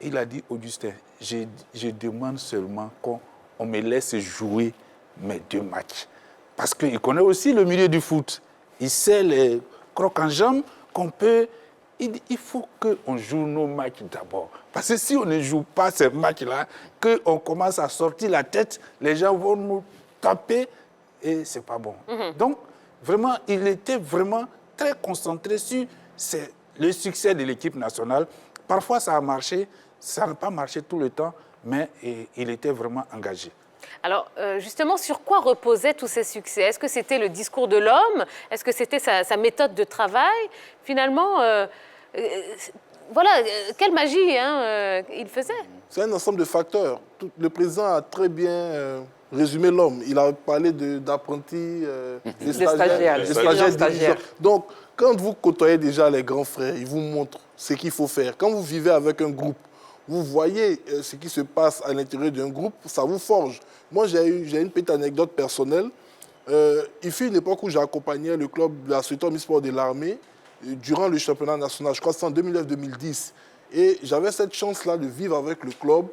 Il a dit, Augustin, je demande seulement qu'on me laisse jouer mes 2 matchs. Parce qu'il connaît aussi le milieu du foot. Il sait les crocs en jambes qu'on peut... Il dit, il faut qu'on joue nos matchs d'abord. Parce que si on ne joue pas ces matchs-là, qu'on commence à sortir la tête, les gens vont nous taper et c'est pas bon. Donc, vraiment, il était vraiment très concentré sur le succès de l'équipe nationale. Parfois, ça a marché, ça n'a pas marché tout le temps, mais il était vraiment engagé. Alors, justement, sur quoi reposaient tous ces succès? Est-ce que c'était le discours de l'homme? Est-ce que c'était sa méthode de travail? Finalement, voilà, quelle magie il faisait? C'est un ensemble de facteurs. Le président a très bien résumé l'homme. Il a parlé d'apprentis, de stagiaires. Donc, quand vous côtoyez déjà les grands frères, ils vous montrent ce qu'il faut faire. Quand vous vivez avec un groupe, vous voyez ce qui se passe à l'intérieur d'un groupe, ça vous forge. Moi, j'ai une petite anecdote personnelle. Il fut une époque où j'accompagnais le club de la Société Omnisport de l'armée durant le championnat national. Je crois que c'était en 2009-2010. Et j'avais cette chance-là de vivre avec le club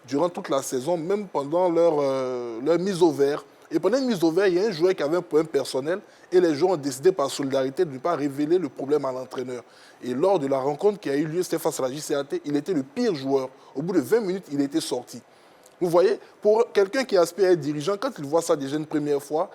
durant toute la saison, même pendant leur mise au vert. Et pendant une mise au vert, il y a un joueur qui avait un problème personnel et les joueurs ont décidé par solidarité de ne pas révéler le problème à l'entraîneur. Et lors de la rencontre qui a eu lieu, c'était face à la JCAT, il était le pire joueur. Au bout de 20 minutes, il était sorti. Vous voyez, pour quelqu'un qui aspire à être dirigeant, quand il voit ça déjà une première fois,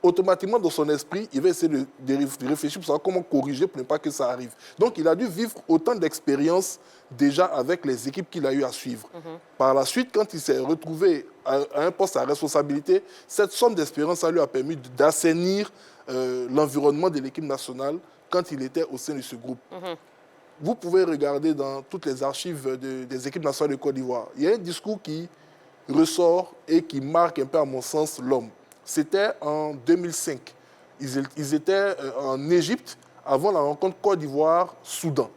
automatiquement dans son esprit, il va essayer de réfléchir pour savoir comment corriger pour ne pas que ça arrive. Donc il a dû vivre autant d'expériences déjà avec les équipes qu'il a eu à suivre. Par la suite, quand il s'est retrouvé à un poste à responsabilité, cette somme d'expérience lui a permis d'assainir l'environnement de l'équipe nationale quand il était au sein de ce groupe. Vous pouvez regarder dans toutes les archives des équipes nationales de Côte d'Ivoire. Il y a un discours qui ressort et qui marque un peu, à mon sens, l'homme. C'était en 2005. Ils étaient en Égypte avant la rencontre Côte d'Ivoire-Soudan.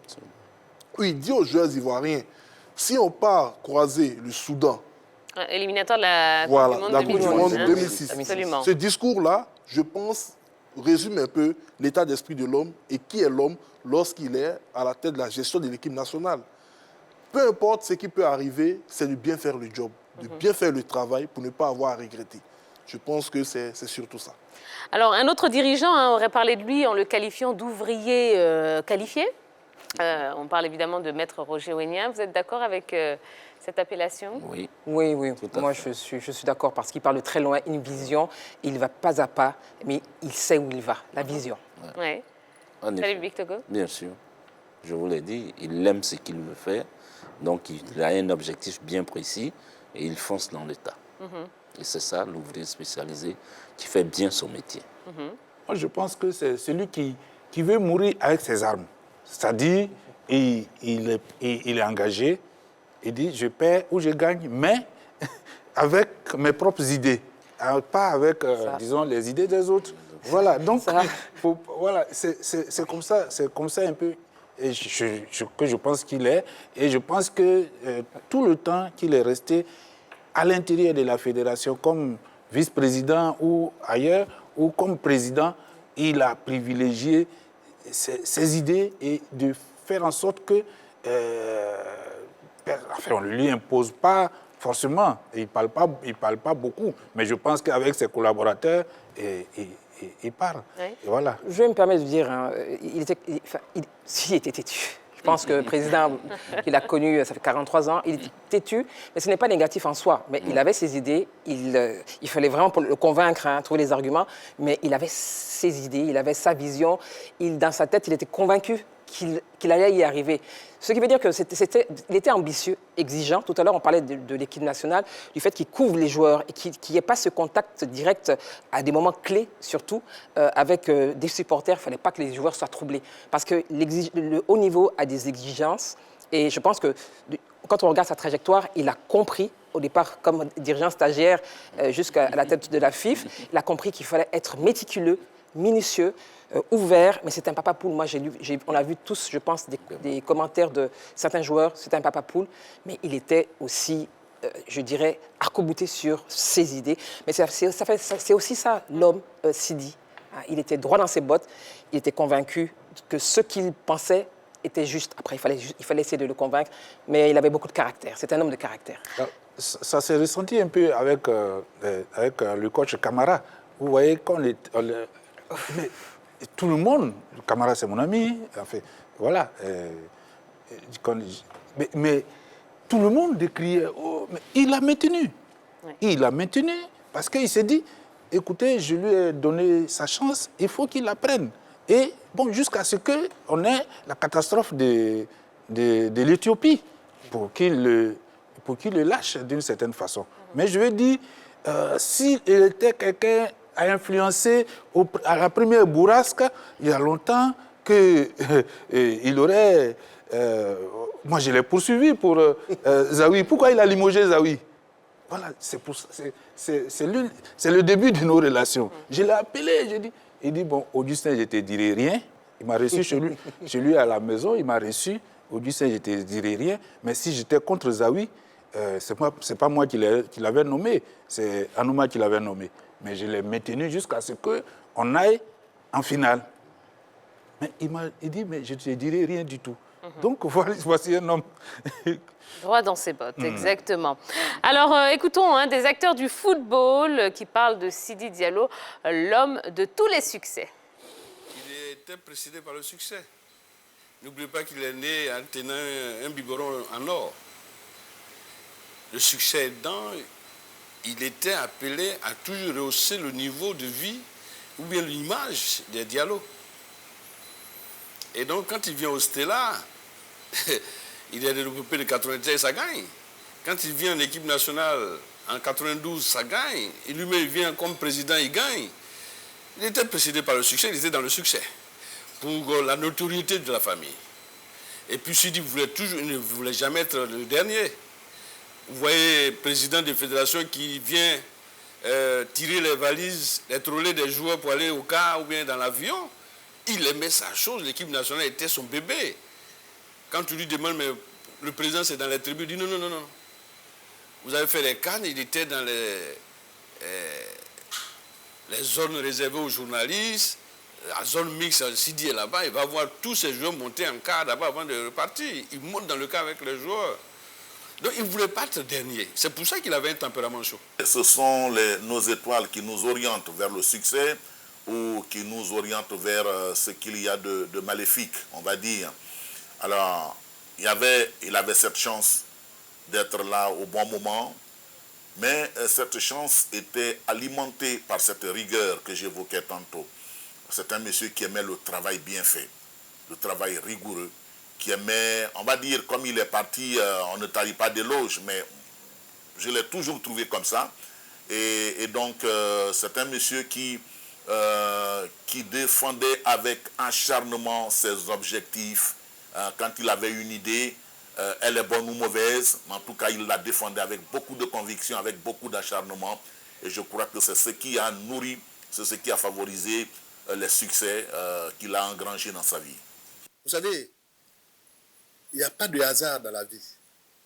Où il dit aux joueurs ivoiriens, si on part croiser le Soudan, éliminatoire de la Coupe du Monde 2006. Absolument. Ce discours-là, je pense, résume un peu l'état d'esprit de l'homme et qui est l'homme lorsqu'il est à la tête de la gestion de l'équipe nationale. Peu importe ce qui peut arriver, c'est de bien faire le job, de bien faire le travail pour ne pas avoir à regretter. Je pense que c'est surtout ça. Alors, un autre dirigeant aurait parlé de lui en le qualifiant d'ouvrier qualifié. On parle évidemment de Maître Roger Ouénien. Vous êtes d'accord avec cette appellation? Oui. Oui. Moi, je suis d'accord parce qu'il parle de très loin, une vision. Il va pas à pas, mais il sait où il va, la vision. Oui. Salut, Big Togo. Bien sûr. Je vous l'ai dit, il aime ce qu'il veut faire. Donc, il a un objectif bien précis et il fonce dans l'État. Et c'est ça, l'ouvrier spécialisé, qui fait bien son métier. Moi, je pense que c'est celui qui veut mourir avec ses armes. C'est-à-dire, il est engagé, il dit, je perds ou je gagne, mais avec mes propres idées, pas avec, disons, les idées des autres. Voilà, donc, voilà, c'est comme ça un peu et que je pense qu'il est. Et je pense que tout le temps qu'il est resté à l'intérieur de la fédération, comme vice-président ou ailleurs, ou comme président, il a privilégié ses idées et de faire en sorte que, enfin, on ne lui impose pas forcément, il parle pas beaucoup, mais je pense qu'avec ses collaborateurs, il parle. Oui. Et voilà. Je vais me permettre de dire, il était têtu. Je pense que le président qu'il a connu, ça fait 43 ans, il était têtu, mais ce n'est pas négatif en soi. Mais il avait ses idées, il fallait vraiment pour le convaincre, trouver les arguments, mais il avait ses idées, il avait sa vision. Dans sa tête, il était convaincu qu'il allait y arriver. Ce qui veut dire qu'il était ambitieux, exigeant. Tout à l'heure, on parlait de l'équipe nationale, du fait qu'il couvre les joueurs et qu'il n'y ait pas ce contact direct à des moments clés, surtout avec des supporters. Il ne fallait pas que les joueurs soient troublés. Parce que le haut niveau a des exigences. Et je pense que quand on regarde sa trajectoire, il a compris, au départ, comme dirigeant stagiaire jusqu'à la tête de la FIF, il a compris qu'il fallait être méticuleux, minutieux, ouvert, mais c'est un papa poule. Moi, on a vu tous, je pense, des commentaires de certains joueurs, c'est un papa poule, mais il était aussi, je dirais, arc-bouté sur ses idées. Mais c'est aussi ça, l'homme Sidi. Il était droit dans ses bottes, il était convaincu que ce qu'il pensait était juste. Après, il fallait essayer de le convaincre, mais il avait beaucoup de caractère. C'est un homme de caractère. Ça s'est ressenti un peu avec le coach Camara. Vous voyez, mais tout le monde, Camara c'est mon ami, enfin, voilà. Mais tout le monde décriait, oh, mais il a maintenu. Oui. Il a maintenu parce qu'il s'est dit, écoutez, je lui ai donné sa chance, il faut qu'il la prenne. Et bon, jusqu'à ce qu'on ait la catastrophe de l'Éthiopie pour qu'il le lâche d'une certaine façon. Mais je veux dire, s'il était quelqu'un à influencer à la première bourrasque, il y a longtemps qu'il aurait... moi, je l'ai poursuivi pour Zawi. Pourquoi il a limogé Zawi? Voilà, c'est le début de nos relations. Je l'ai appelé, j'ai dit... Il dit, bon, Augustin, je ne te dirai rien. Il m'a reçu chez lui à la maison, il m'a reçu. Augustin, je ne te dirai rien. Mais si j'étais contre Zawi, ce n'est pas moi qui l'avais nommé, c'est Anouma qui l'avait nommé. Mais je l'ai maintenu jusqu'à ce qu'on aille en finale. Mais il dit, mais je ne te dirai rien du tout. Donc, voici un homme... Droit dans ses bottes, exactement. Alors, écoutons des acteurs du football qui parlent de Sidi Diallo, l'homme de tous les succès. Il était précédé par le succès. N'oubliez pas qu'il est né en tenant un biberon en or. Le succès aidant, il était appelé à toujours rehausser le niveau de vie ou bien l'image des Diallo. Et donc, quand il vient au Stella, il est développé de 93, ça gagne. Quand il vient en équipe nationale en 92, ça gagne. Et lui-même, il vient comme président, il gagne. Il était précédé par le succès, il était dans le succès. Pour la notoriété de la famille. Et puis, Sidi il ne voulait jamais être le dernier. Vous voyez, président de fédération qui vient tirer les valises, les trolley des joueurs pour aller au car ou bien dans l'avion. Il aimait sa chose, l'équipe nationale était son bébé. Quand tu lui demandes, mais le président c'est dans les tribunes, il dit non. Vous avez fait les cannes, il était dans les zones réservées aux journalistes, la zone mixte, Sidi est là-bas, il va voir tous ces joueurs monter en car d'abord avant de repartir. Il monte dans le car avec les joueurs. Donc il ne voulait pas être dernier. C'est pour ça qu'il avait un tempérament chaud. Ce sont nos étoiles qui nous orientent vers le succès ou qui nous orientent vers ce qu'il y a de maléfique, on va dire. Alors, il avait cette chance d'être là au bon moment, mais cette chance était alimentée par cette rigueur que j'évoquais tantôt. C'est un monsieur qui aimait le travail bien fait, le travail rigoureux, qui aimait, on va dire, comme il est parti, on ne taille pas d'éloges, mais je l'ai toujours trouvé comme ça. Et donc, c'est un monsieur qui défendait avec acharnement ses objectifs. Quand il avait une idée, elle est bonne ou mauvaise, mais en tout cas, il la défendait avec beaucoup de conviction, avec beaucoup d'acharnement. Et je crois que c'est ce qui a nourri, c'est ce qui a favorisé les succès qu'il a engrangés dans sa vie. Vous savez, il n'y a pas de hasard dans la vie.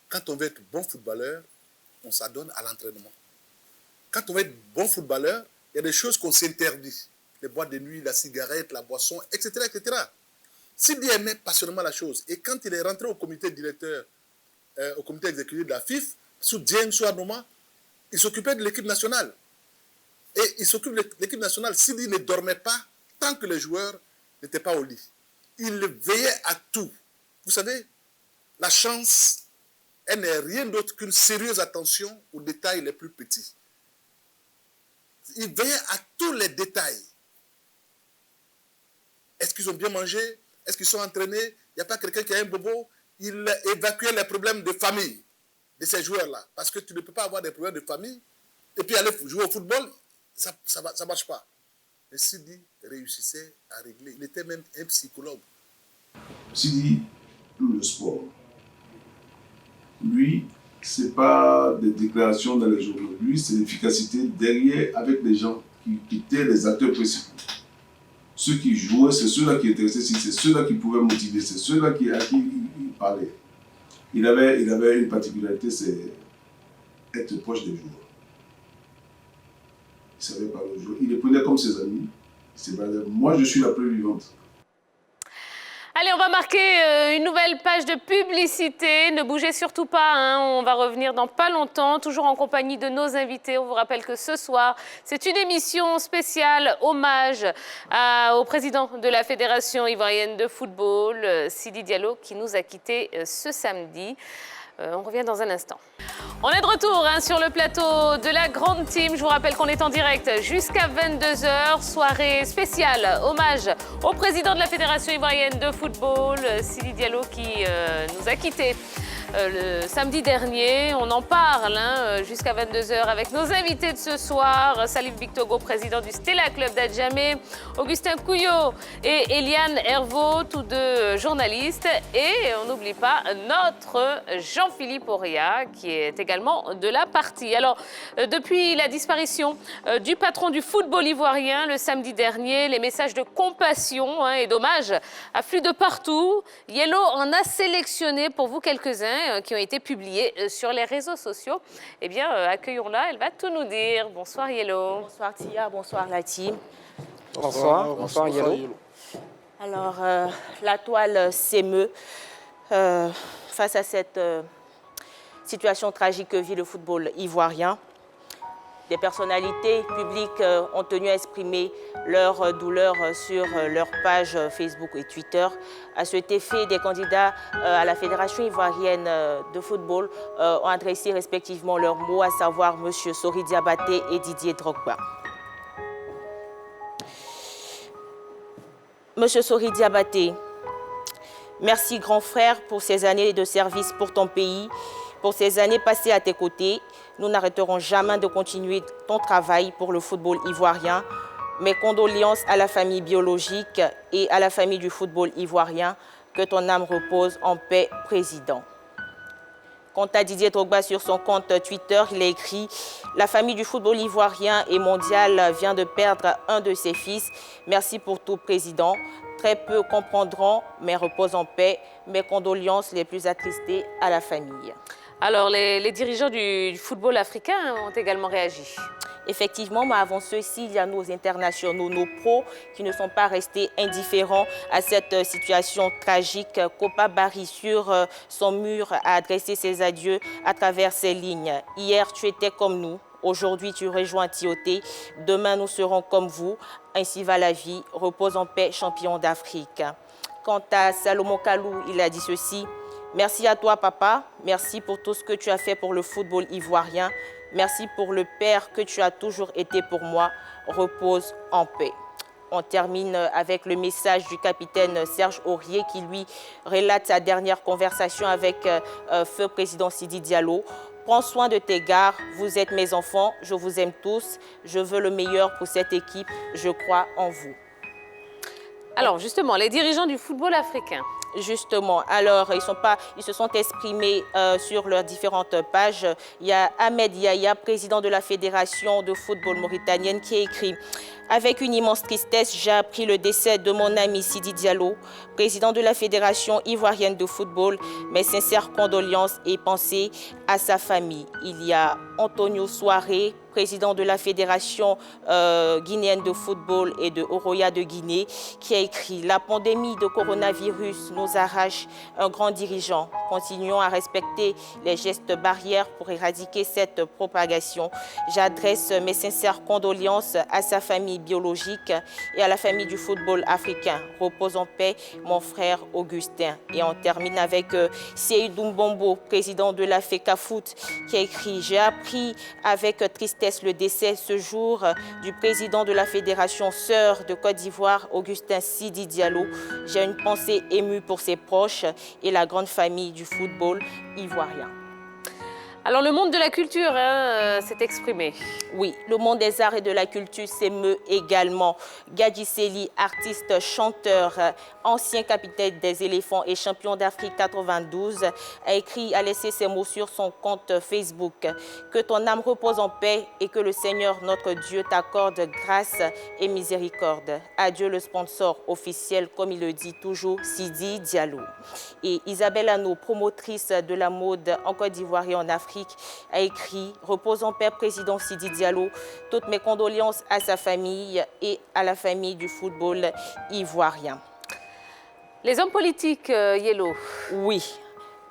Quand on veut être bon footballeur, on s'adonne à l'entraînement. Quand on veut être bon footballeur, il y a des choses qu'on s'interdit. Les boîtes de nuit, la cigarette, la boisson, etc. etc. Sidi aimait passionnément la chose. Et quand il est rentré au comité directeur, au comité exécutif de la FIF, sous Dieng Souanoma, il s'occupait de l'équipe nationale. Et il s'occupe de l'équipe nationale. Sidi ne dormait pas tant que les joueurs n'étaient pas au lit. Il veillait à tout. Vous savez, la chance, elle n'est rien d'autre qu'une sérieuse attention aux détails les plus petits. Il veillait à tous les détails. Est-ce qu'ils ont bien mangé? Est-ce qu'ils sont entraînés? Il n'y a pas quelqu'un qui a un bobo? Il évacuait les problèmes de famille de ces joueurs-là. Parce que tu ne peux pas avoir des problèmes de famille et puis aller jouer au football, ça ne marche pas. Mais Sidi réussissait à régler. Il était même un psychologue. Sidi, le sport. Lui, ce n'est pas des déclarations dans les journaux. Lui, c'est l'efficacité derrière avec les gens qui étaient les acteurs principaux. Ceux qui jouaient, c'est ceux-là qui étaient restés, c'est ceux-là qui pouvaient motiver, c'est ceux-là à qui il parlait. Il avait une particularité, c'est être proche des joueurs. Il savait parler aux joueurs. Il les prenait comme ses amis. Moi, je suis la preuve vivante. Allez, on va va marquer une nouvelle page de publicité. Ne bougez surtout pas, hein. On va revenir dans pas longtemps, toujours en compagnie de nos invités. On vous rappelle que ce soir, c'est une émission spéciale hommage au président de la Fédération ivoirienne de football, Sidi Diallo, qui nous a quittés ce samedi. On revient dans un instant. On est de retour sur le plateau de la Grande Team. Je vous rappelle qu'on est en direct jusqu'à 22 h. Soirée spéciale, hommage au président de la Fédération ivoirienne de football, Sidi Diallo, qui nous a quittés le samedi dernier. On en parle jusqu'à 22 h avec nos invités de ce soir. Salif Bictogo, président du Stella Club d'Adjamé, Augustin Couillot et Eliane Hervaux, tous deux journalistes. Et on n'oublie pas notre Jean-Philippe Auréa, qui est également de la partie. Alors, depuis la disparition du patron du football ivoirien le samedi dernier, les messages de compassion et d'hommage affluent de partout. Yellow en a sélectionné pour vous quelques-uns qui ont été publiés sur les réseaux sociaux. Eh bien, accueillons-la, elle va tout nous dire. Bonsoir Yellow. Bonsoir Tia, bonsoir la team. Bonsoir Yellow. Alors, la toile s'émeut face à cette situation tragique que vit le football ivoirien. Des personnalités publiques ont tenu à exprimer leur douleur sur leur page Facebook et Twitter. À cet effet, des candidats à la Fédération ivoirienne de football ont adressé respectivement leurs mots, à savoir M. Sori Diabaté et Didier Drogba. M. Sori Diabaté, merci grand frère pour ces années de service pour ton pays, pour ces années passées à tes côtés. Nous n'arrêterons jamais de continuer ton travail pour le football ivoirien. Mes condoléances à la famille biologique et à la famille du football ivoirien. Que ton âme repose en paix, président. Quant à Didier Drogba, sur son compte Twitter, il a écrit « La famille du football ivoirien et mondial vient de perdre un de ses fils. Merci pour tout, président. Très peu comprendront, mais repose en paix. Mes condoléances les plus attristées à la famille. » Alors, les dirigeants du football africain ont également réagi. Effectivement, mais avant ceci, il y a nos internationaux, nos pros qui ne sont pas restés indifférents à cette situation tragique. Kopa Barry, sur son mur, a adressé ses adieux à travers ces lignes. Hier, tu étais comme nous. Aujourd'hui, tu rejoins Tioté. Demain, nous serons comme vous. Ainsi va la vie. Repose en paix, champion d'Afrique. Quant à Salomon Kalou, il a dit ceci. Merci à toi, papa. Merci pour tout ce que tu as fait pour le football ivoirien. Merci pour le père que tu as toujours été pour moi. Repose en paix. On termine avec le message du capitaine Serge Aurier qui lui relate sa dernière conversation avec feu président Sidi Diallo. Prends soin de tes gars, vous êtes mes enfants, je vous aime tous. Je veux le meilleur pour cette équipe, je crois en vous. Alors justement, les dirigeants du football africain. Justement, alors ils se sont exprimés sur leurs différentes pages. Il y a Ahmed Yahya, président de la Fédération de football mauritanienne, qui a écrit « Avec une immense tristesse, j'ai appris le décès de mon ami Sidi Diallo, président de la Fédération ivoirienne de football. Mes sincères condoléances et pensées à sa famille. » Il y a Antonio Soare, président de la Fédération guinéenne de football et de Oroya de Guinée, qui a écrit « La pandémie de coronavirus nous arrache un grand dirigeant. Continuons à respecter les gestes barrières pour éradiquer cette propagation. J'adresse mes sincères condoléances à sa famille biologique et à la famille du football africain. Repose en paix, mon frère Augustin. » Et on termine avec Seydou Mbombo, président de la FECAFOOT, qui a écrit « J'ai appris avec tristesse le décès ce jour du président de la Fédération sœur de Côte d'Ivoire, Augustin Sidi Diallo. J'ai une pensée émue pour ses proches et la grande famille du football ivoirien. » Alors le monde de la culture s'est exprimé. Oui, le monde des arts et de la culture s'émeut également. Gadji Seli, artiste, chanteur, ancien capitaine des éléphants et champion d'Afrique 92, a laissé ses mots sur son compte Facebook. Que ton âme repose en paix et que le Seigneur notre Dieu t'accorde grâce et miséricorde. Adieu le sponsor officiel, comme il le dit toujours, Sidi Diallo. Et Isabelle Ano, promotrice de la mode en Côte d'Ivoire et en Afrique, a écrit « Repose en paix, président Sidi Diallo. Toutes mes condoléances à sa famille et à la famille du football ivoirien. » Les hommes politiques, Yellow. Oui.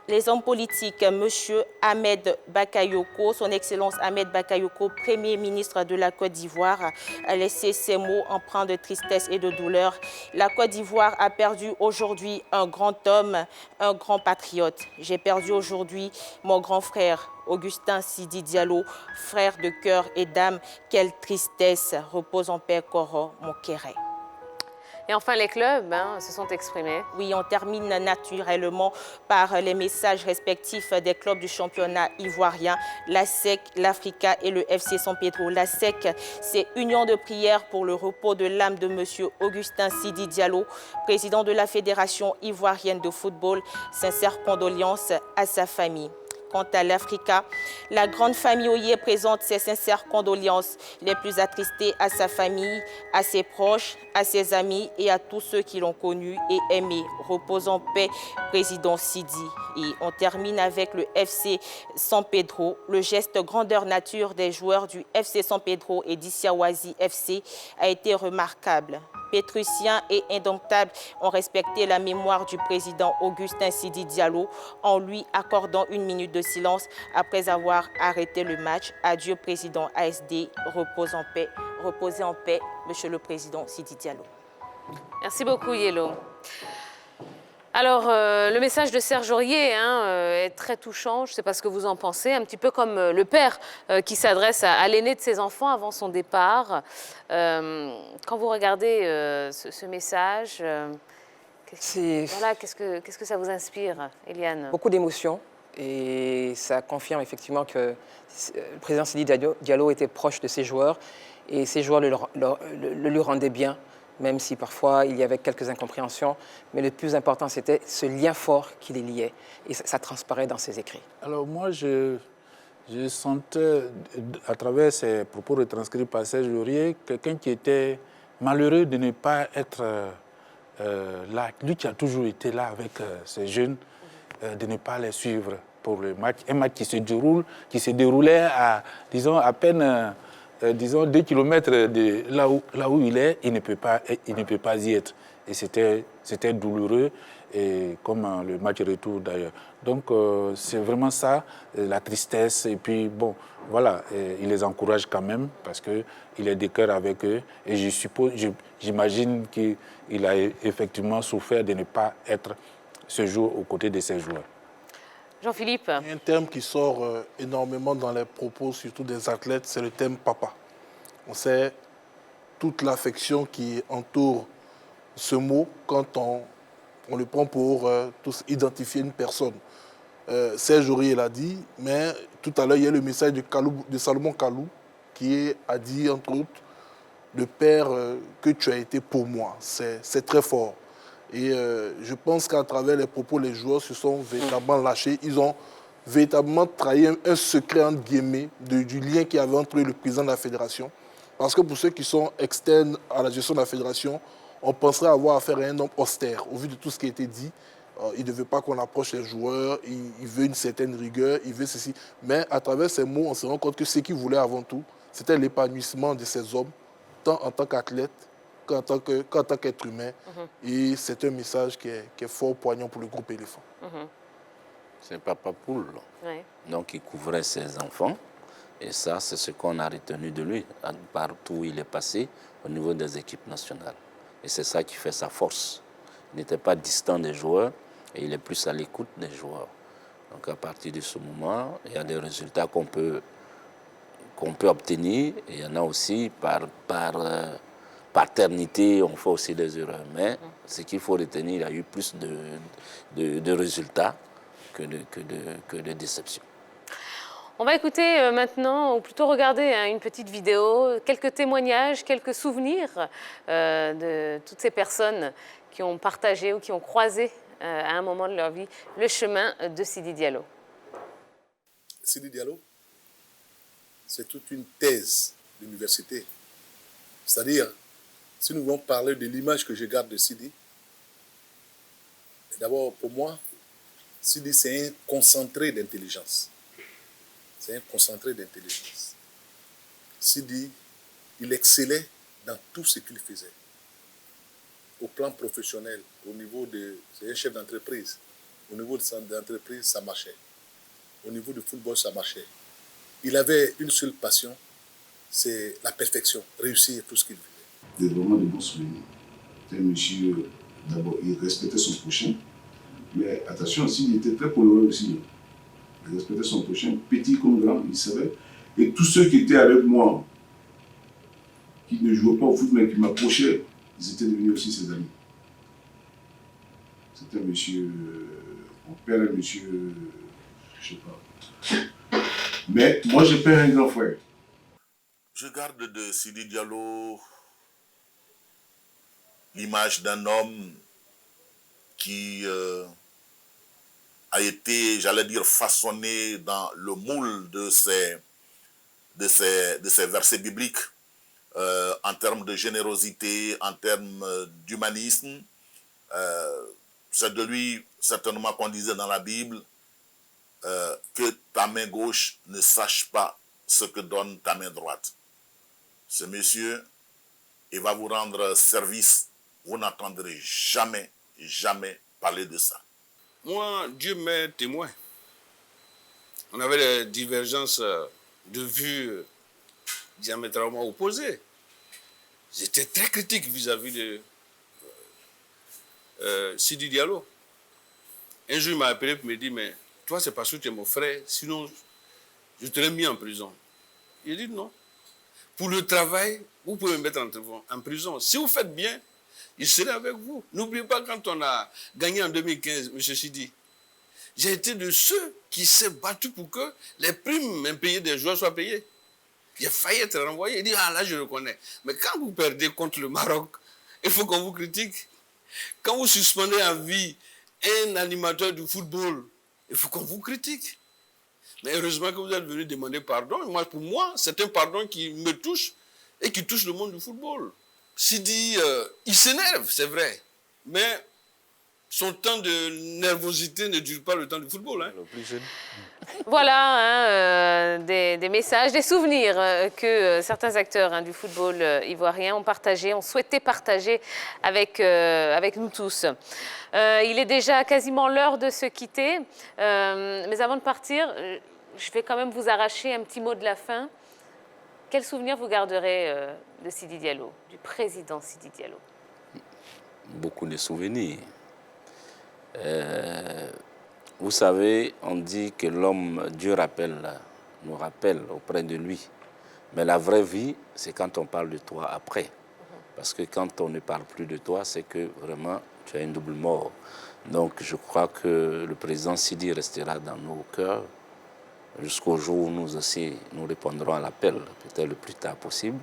Les hommes politiques, M. Ahmed Bakayoko, son Excellence Ahmed Bakayoko, Premier ministre de la Côte d'Ivoire, a laissé ces mots empreints de tristesse et de douleur. La Côte d'Ivoire a perdu aujourd'hui un grand homme, un grand patriote. J'ai perdu aujourd'hui mon grand frère, Augustin Sidi Diallo, frère de cœur et d'âme. Quelle tristesse, repose en paix, Koro Mokere. Et enfin, les clubs se sont exprimés. Oui, on termine naturellement par les messages respectifs des clubs du championnat ivoirien, la SEC, l'Africa et le FC San Pedro. La SEC, c'est Union de prière pour le repos de l'âme de M. Augustin Sidi Diallo, président de la Fédération ivoirienne de football. Sincères condoléances à sa famille. Quant à l'Africa, la grande famille Oye présente ses sincères condoléances les plus attristées à sa famille, à ses proches, à ses amis et à tous ceux qui l'ont connu et aimé. Repose en paix, président Sidi. Et on termine avec le FC San Pedro. Le geste grandeur nature des joueurs du FC San Pedro et d'Issiawazi FC a été remarquable. Pétrusien et indomptable ont respecté la mémoire du président Augustin Sidi Diallo en lui accordant une minute de silence après avoir arrêté le match. Adieu président ASD, reposez en paix, monsieur le président Sidi Diallo. Merci beaucoup Yellow. Alors, le message de Serge Aurier est très touchant, je ne sais pas ce que vous en pensez, un petit peu comme le père qui s'adresse à l'aîné de ses enfants avant son départ. Quand vous regardez ce message, qu'est-ce que ça vous inspire, Eliane? Beaucoup d'émotions et ça confirme effectivement que le président Sidi Diallo était proche de ses joueurs et ses joueurs le lui rendaient bien, même si parfois il y avait quelques incompréhensions. Mais le plus important, c'était ce lien fort qui les liait. Et ça transparaît dans ses écrits. Alors moi, je sentais, à travers ces propos retranscrits par Serge Aurier, quelqu'un qui était malheureux de ne pas être là. Lui qui a toujours été là avec ces jeunes, de ne pas les suivre pour le match. Un match qui se déroulait à, disons, à peine... 2 kilomètres de là où il est, il ne peut pas y être. Et c'était douloureux, et comme le match retour d'ailleurs. Donc c'est vraiment ça, la tristesse. Et puis bon, voilà, il les encourage quand même parce qu'il est de cœur avec eux. Et j'imagine qu'il a effectivement souffert de ne pas être ce jour aux côtés de ses joueurs. Jean-Philippe. Il y a un terme qui sort énormément dans les propos, surtout des athlètes, c'est le terme papa. On sait toute l'affection qui entoure ce mot quand on le prend pour tous identifier une personne. Serge Aurier l'a dit, mais tout à l'heure, il y a le message de Salomon Kalou qui a dit, entre autres, le père que tu as été pour moi. C'est très fort. Et je pense qu'à travers les propos, les joueurs se sont véritablement lâchés. Ils ont véritablement trahi un secret, entre guillemets, du lien qu'il y avait entre eux et le président de la fédération. Parce que pour ceux qui sont externes à la gestion de la fédération, on penserait avoir affaire à un homme austère. Au vu de tout ce qui a été dit, il ne veut pas qu'on approche les joueurs, il veut une certaine rigueur, il veut ceci. Mais à travers ces mots, on se rend compte que ce qu'il voulait avant tout, c'était l'épanouissement de ces hommes, tant en tant qu'athlètes qu'en tant qu'être humain. Et c'est un message qui est fort poignant pour le groupe Éléphant. C'est Papa Poule. Ouais. Donc il couvrait ses enfants. Et ça, c'est ce qu'on a retenu de lui, partout où il est passé, au niveau des équipes nationales. Et c'est ça qui fait sa force. Il n'était pas distant des joueurs, et il est plus à l'écoute des joueurs. Donc à partir de ce moment, il y a des résultats qu'on peut obtenir, et il y en a aussi par paternité, on fait aussi des erreurs. Mais ce qu'il faut retenir, il y a eu plus de résultats que de déceptions. On va écouter maintenant, ou plutôt regarder une petite vidéo, quelques témoignages, quelques souvenirs de toutes ces personnes qui ont partagé ou qui ont croisé à un moment de leur vie le chemin de Sidi Diallo. Sidi Diallo, c'est toute une thèse d'université. C'est-à-dire, si nous voulons parler de l'image que je garde de Sidi, d'abord pour moi, Sidi c'est un concentré d'intelligence. C'est un concentré d'intelligence. Sidi, il excellait dans tout ce qu'il faisait. au plan professionnel, au niveau c'est un chef d'entreprise. Au niveau de l'entreprise, ça marchait. Au niveau du football, ça marchait. Il avait une seule passion, c'est la perfection, réussir tout ce qu'il voulait. C'était vraiment de bons souvenirs. C'était un monsieur, d'abord, il respectait son prochain. Mais attention aussi, il était très coloré aussi. Il respectait son prochain, petit comme grand, il savait. Et tous ceux qui étaient avec moi, qui ne jouaient pas au foot, mais qui m'approchaient, ils étaient devenus aussi ses amis. C'était un monsieur, mon père, un monsieur, je sais pas. Mais moi, j'ai pas un grand frère. Je garde de Sidi Diallo l'image d'un homme qui a été, j'allais dire, façonné dans le moule de ces versets bibliques en termes de générosité, en termes d'humanisme. C'est de lui, certainement, qu'on disait dans la Bible que ta main gauche ne sache pas ce que donne ta main droite. Ce monsieur, il va vous rendre service. Vous n'entendrez jamais, jamais parler de ça. Moi, Dieu m'est témoin. On avait des divergences de vues diamétralement opposées. J'étais très critique vis-à-vis de Sidi Diallo. Un jour, il m'a appelé et me dit, mais toi, c'est parce que tu es mon frère, sinon je t'aurais mis en prison. Il dit non. Pour le travail, vous pouvez me mettre en prison. Si vous faites bien, je serai avec vous. N'oubliez pas quand on a gagné en 2015, M. Sidi, j'ai été de ceux qui s'est battu pour que les primes impayées des joueurs soient payées. J'ai failli être renvoyé. Il dit, ah là, je reconnais. Mais quand vous perdez contre le Maroc, il faut qu'on vous critique. Quand vous suspendez à vie un animateur du football, il faut qu'on vous critique. Mais heureusement que vous êtes venu demander pardon. Et pour moi, c'est un pardon qui me touche et qui touche le monde du football. Sidi, il s'énerve, c'est vrai. Mais son temps de nervosité ne dure pas le temps du football. Hein. Le plus jeune. Voilà des messages, des souvenirs que certains acteurs du football ivoirien ont partagé, ont souhaité partager avec nous tous. Il est déjà quasiment l'heure de se quitter, mais avant de partir, je vais quand même vous arracher un petit mot de la fin. Quel souvenir vous garderez de Sidi Diallo, du président Sidi Diallo? Beaucoup de souvenirs. Vous savez, on dit que l'homme, Dieu nous rappelle auprès de lui. Mais la vraie vie, c'est quand on parle de toi après. Parce que quand on ne parle plus de toi, c'est que vraiment, tu as une double mort. Donc je crois que le président Sidi restera dans nos cœurs jusqu'au jour où nous aussi, nous répondrons à l'appel, peut-être le plus tard possible.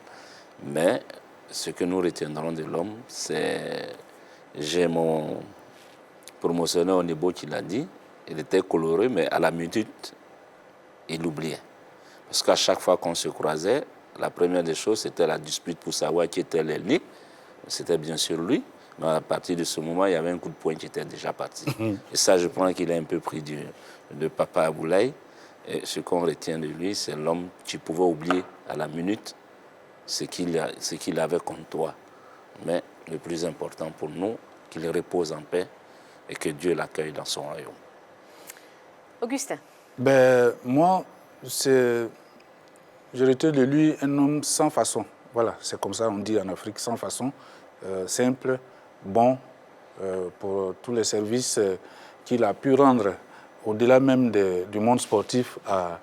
Mais ce que nous retiendrons de l'homme, c'est... J'ai mon promotionnaire au niveau qui l'a dit, il était coloré, mais à la minute, il oubliait. Parce qu'à chaque fois qu'on se croisait, la première des choses, c'était la dispute pour savoir qui était l'ennemi. C'était bien sûr lui, mais à partir de ce moment, il y avait un coup de poing qui était déjà parti. Et ça, je pense qu'il a un peu pris de Papa Aboulaye. Et ce qu'on retient de lui, c'est l'homme qui pouvait oublier à la minute ce qu'il avait contre toi. Mais le plus important pour nous, qu'il repose en paix et que Dieu l'accueille dans son royaume. Augustin. Moi, je retiens de lui un homme sans façon. Voilà, c'est comme ça on dit en Afrique, sans façon, simple, bon, pour tous les services qu'il a pu rendre au-delà même du monde sportif à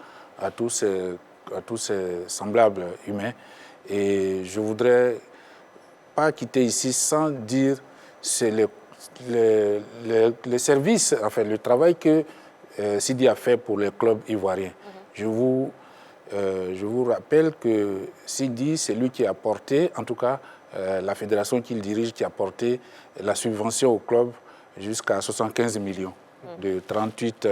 tous ses semblables humains. Et je ne voudrais pas quitter ici sans dire c'est les services, enfin le travail que Sidi a fait pour le club ivoirien. Je vous rappelle que Sidi, c'est lui qui a porté, en tout cas la fédération qu'il dirige, qui a porté la subvention au club jusqu'à 75 millions, de 38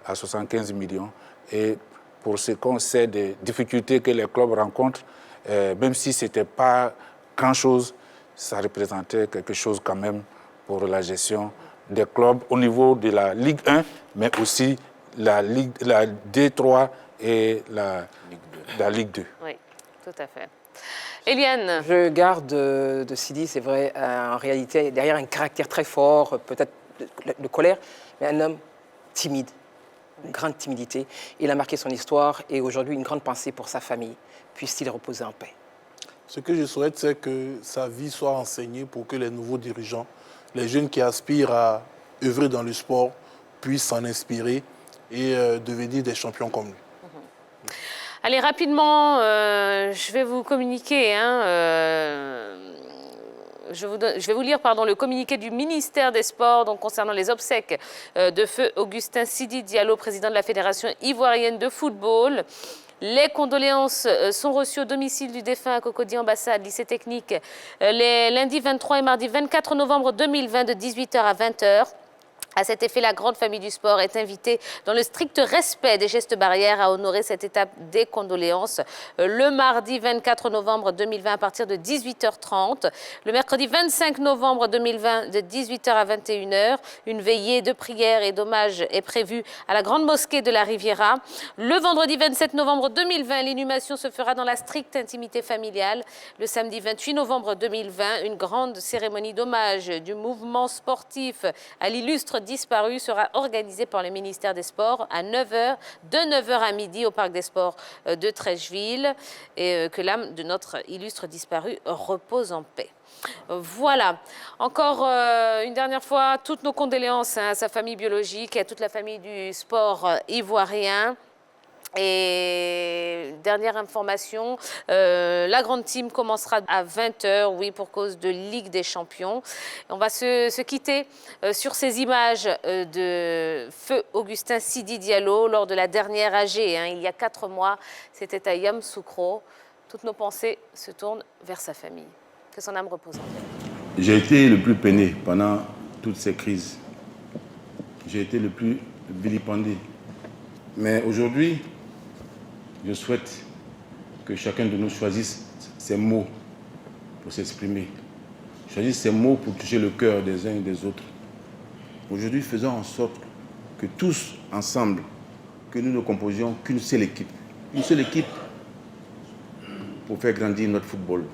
à 75 millions. Et pour ce qu'on sait des difficultés que les clubs rencontrent, même si ce n'était pas grand-chose, ça représentait quelque chose quand même pour la gestion des clubs au niveau de la Ligue 1, mais aussi la D3 et la Ligue 2. Oui, tout à fait. Eliane? Je garde de Sidi, c'est vrai, en réalité, derrière un caractère très fort, peut-être de colère, mais un homme timide, une grande timidité. Il a marqué son histoire et aujourd'hui une grande pensée pour sa famille. Puisse-t-il reposer en paix. Ce que je souhaite, c'est que sa vie soit enseignée pour que les nouveaux dirigeants, les jeunes qui aspirent à œuvrer dans le sport, puissent s'en inspirer et devenir des champions comme lui. Allez, rapidement, je vais vous communiquer. Je vais vous lire le communiqué du ministère des Sports donc, concernant les obsèques de feu Augustin Sidi Diallo, président de la Fédération ivoirienne de football. Les condoléances sont reçues au domicile du défunt à Cocody Ambassade, lycée technique, les lundis 23 et mardi 24 novembre 2020 de 18h à 20h. À cet effet, la grande famille du sport est invitée, dans le strict respect des gestes barrières, à honorer cette étape des condoléances le mardi 24 novembre 2020 à partir de 18h30. Le mercredi 25 novembre 2020 de 18h à 21h, une veillée de prière et d'hommage est prévue à la Grande Mosquée de la Riviera. Le vendredi 27 novembre 2020, l'inhumation se fera dans la stricte intimité familiale. Le samedi 28 novembre 2020, une grande cérémonie d'hommage du mouvement sportif à l'illustre disparu sera organisée par le ministère des Sports à 9h, de 9h à midi au Parc des Sports de Trècheville, et que l'âme de notre illustre disparu repose en paix. Voilà, encore une dernière fois, toutes nos condoléances à sa famille biologique et à toute la famille du sport ivoirien. Et dernière information, la grande team commencera à 20h, oui, pour cause de Ligue des Champions. On va se quitter sur ces images de feu Augustin Sidi Diallo lors de la dernière AG, il y a 4 mois. C'était à Yamoussoukro. Toutes nos pensées se tournent vers sa famille. Que son âme repose en paix. J'ai été le plus peiné pendant toutes ces crises. J'ai été le plus vilipendé. Mais aujourd'hui, je souhaite que chacun de nous choisisse ses mots pour s'exprimer. Choisisse ses mots pour toucher le cœur des uns et des autres. Aujourd'hui, faisons en sorte que tous, ensemble, que nous ne composions qu'une seule équipe. Une seule équipe pour faire grandir notre football.